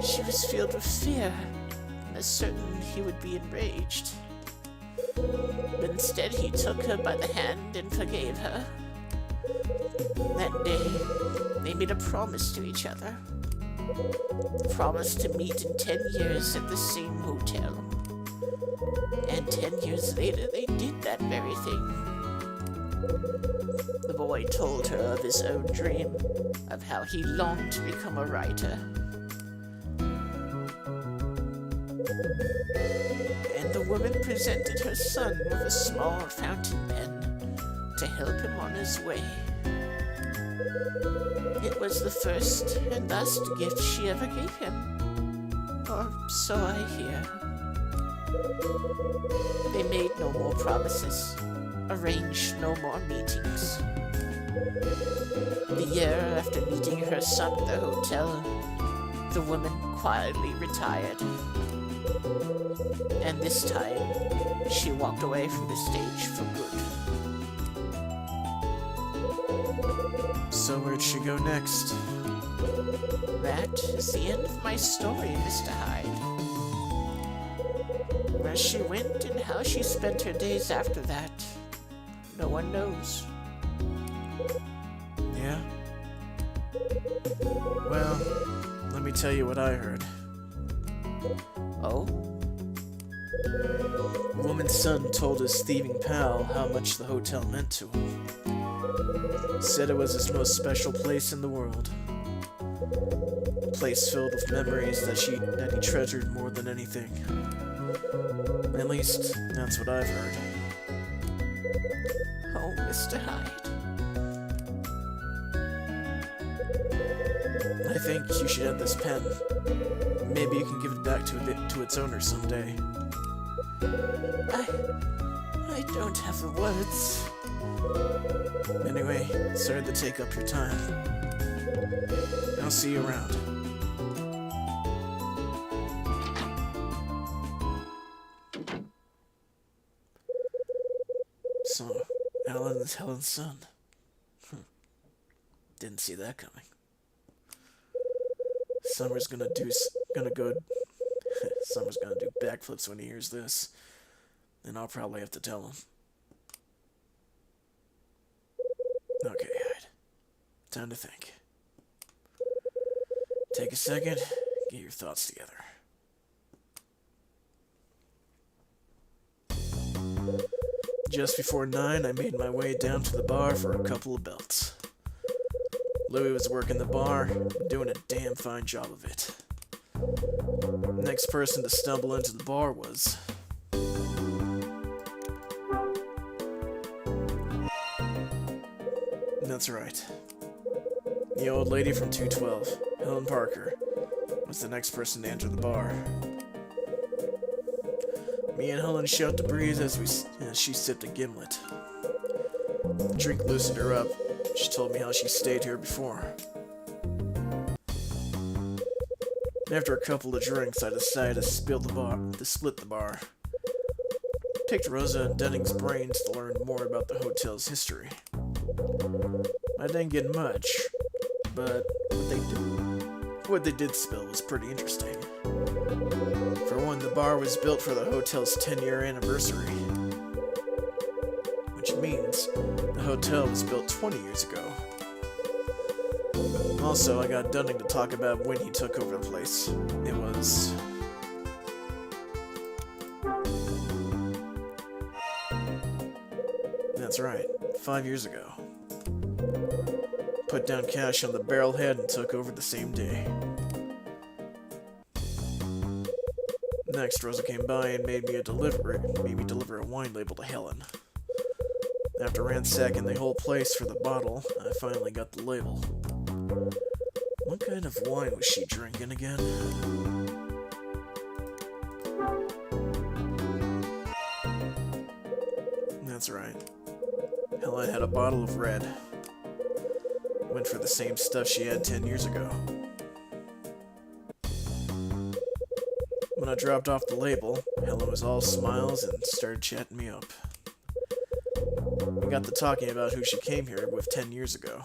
she was filled with fear, and as certain he would be enraged. But instead he took her by the hand and forgave her. That day, they made a promise to each other. Promised to meet in 10 years at the same hotel. And 10 years later, they did that very thing. The boy told her of his own dream, of how he longed to become a writer. And the woman presented her son with a small fountain pen to help him on his way. It was the first and last gift she ever gave him. Or so I hear. They made no more promises, arranged no more meetings. The year after meeting her son at the hotel, the woman quietly retired. And this time, she walked away from the stage for good. So where'd she go next? That is the end of my story, Mr. Hyde. Where she went and how she spent her days after that, no one knows. Yeah? Well, let me tell you what I heard. Oh? The woman's son told his thieving pal how much the hotel meant to him. Said it was his most special place in the world. A place filled with memories that he treasured more than anything. At least, that's what I've heard. Oh, Mr. Hyde. I think you should have this pen. Maybe you can give it back to its owner someday. I don't have the words. Anyway, sorry to take up your time. I'll see you around. So, Alan is Helen's son. Didn't see that coming. Summer's gonna do backflips when he hears this, and I'll probably have to tell him. Okay, Hyde. Time to think. Take a second, get your thoughts together. Just before 9, I made my way down to the bar for a couple of belts. Louis was working the bar, doing a damn fine job of it. Next person to stumble into the bar was... That's right. The old lady from 212, Helen Parker, was the next person to enter the bar. Me and Helen shot the breeze as she sipped a gimlet. The drink loosened her up. She told me how she stayed here before. After a couple of drinks, I decided to split the bar. Picked Rosa and Dunning's brains to learn more about the hotel's history. I didn't get much, but what they did spill was pretty interesting. For one, the bar was built for the hotel's 10-year anniversary, which means the hotel was built 20 years ago. Also, I got Dunning to talk about when he took over the place. It was... That's right, 5 years ago. Put down cash on the barrelhead and took over the same day. Next, Rosa came by and made me deliver a wine label to Helen. After ransacking the whole place for the bottle, I finally got the label. What kind of wine was she drinking again? That's right. Helen had a bottle of red. Went for the same stuff she had 10 years ago. When I dropped off the label, Helen was all smiles and started chatting me up. We got to talking about who she came here with 10 years ago.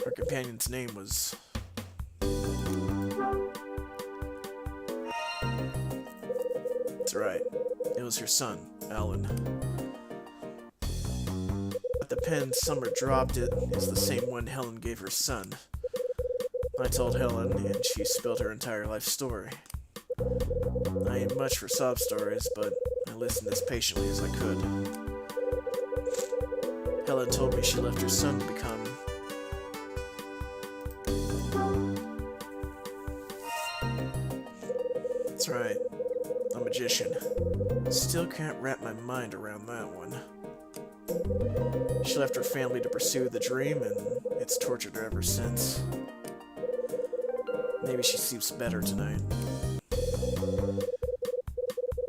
Her companion's name was... That's right. It was her son, Alan. But the pen Summer dropped it is the same one Helen gave her son. I told Helen, and she spilled her entire life story. I ain't much for sob stories, but I listened as patiently as I could. Helen told me she left her son to become... That's right, a magician. Still can't wrap my mind around that one. She left her family to pursue the dream, and it's tortured her ever since. Maybe she sleeps better tonight.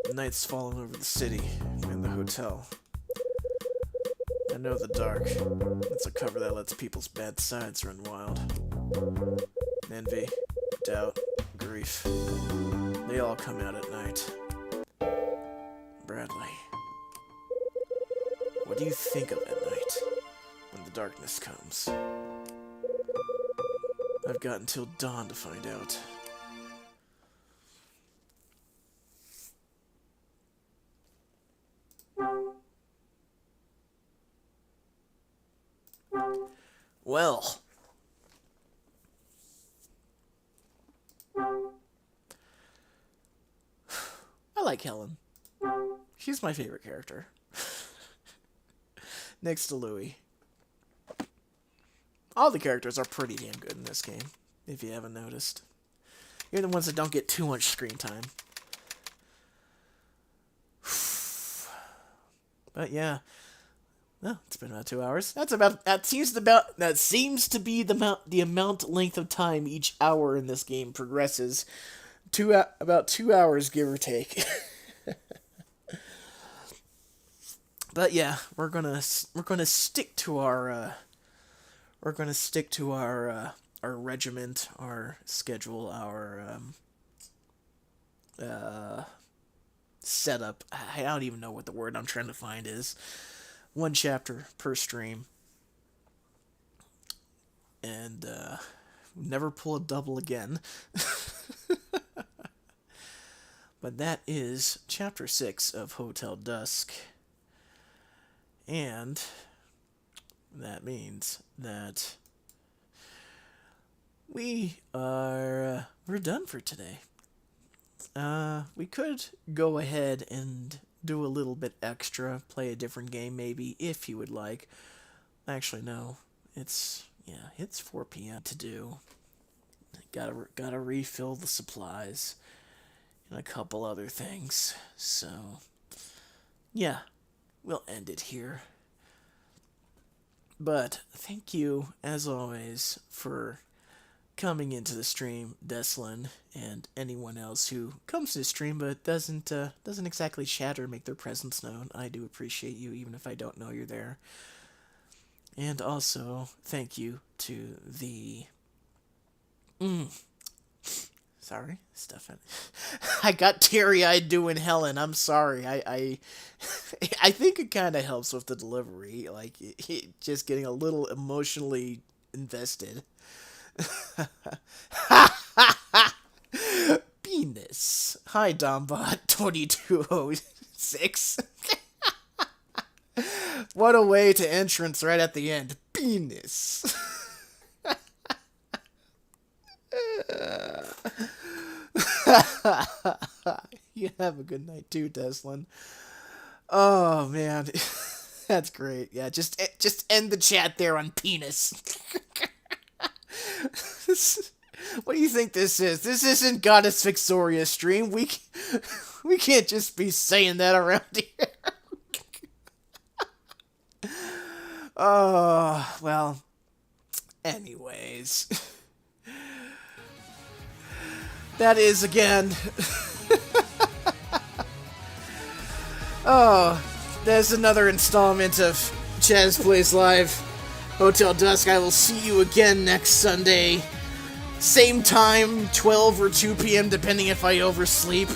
The night's falling over the city and the hotel. I know the dark. It's a cover that lets people's bad sides run wild. Envy, doubt, grief. They all come out at night. Bradley, what do you think of at night when the darkness comes? I've got until dawn to find out. Well, I like Helen. She's my favorite character. Next to Louis. All the characters are pretty damn good in this game, if you haven't noticed. You're the ones that don't get too much screen time. But yeah, well, it's been about 2 hours. That seems to be the amount length of time each hour in this game progresses. About 2 hours, give or take. But yeah, we're gonna stick to our regiment, our schedule, our setup. I don't even know what the word I'm trying to find is. 1 chapter per stream, and never pull a double again. But that is chapter 6 of Hotel Dusk. And that means that we're done for today. We could go ahead and do a little bit extra, play a different game maybe, if you would like. Actually, no. It's 4 p.m. to do. Gotta refill the supplies and a couple other things. So, yeah, we'll end it here. But thank you, as always, for coming into the stream, Deslin, and anyone else who comes to the stream but doesn't exactly chat or make their presence known. I do appreciate you, even if I don't know you're there. And also, thank you to the... Sorry, Stefan. I got teary-eyed doing Helen. I'm sorry. I think it kind of helps with the delivery, like just getting a little emotionally invested. Penis. Hi, Dombot 2206. What a way to entrance right at the end. Penis. You have a good night too, Deslin. Oh man, that's great. Yeah, just end the chat there on penis. What do you think this is? This isn't Goddess Victoria stream. We can't just be saying that around here. Oh, well. Anyways. That is, again... Oh, there's another installment of Chaz Plays Live, Hotel Dusk. I will see you again next Sunday. Same time, 12 or 2 p.m., depending if I oversleep.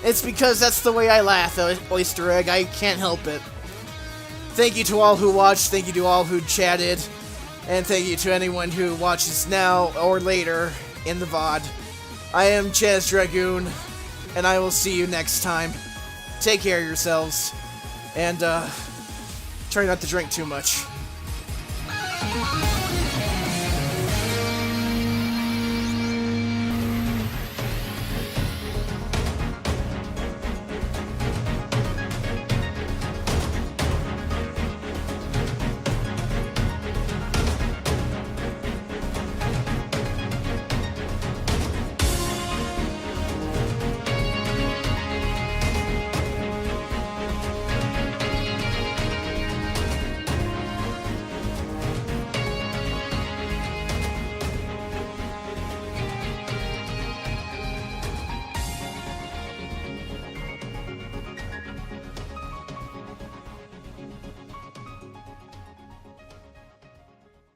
It's because that's the way I laugh, Oyster Egg. I can't help it. Thank you to all who watched, thank you to all who chatted, and thank you to anyone who watches now or later in the VOD. I am ChazDragoon, and I will see you next time. Take care of yourselves, and try not to drink too much.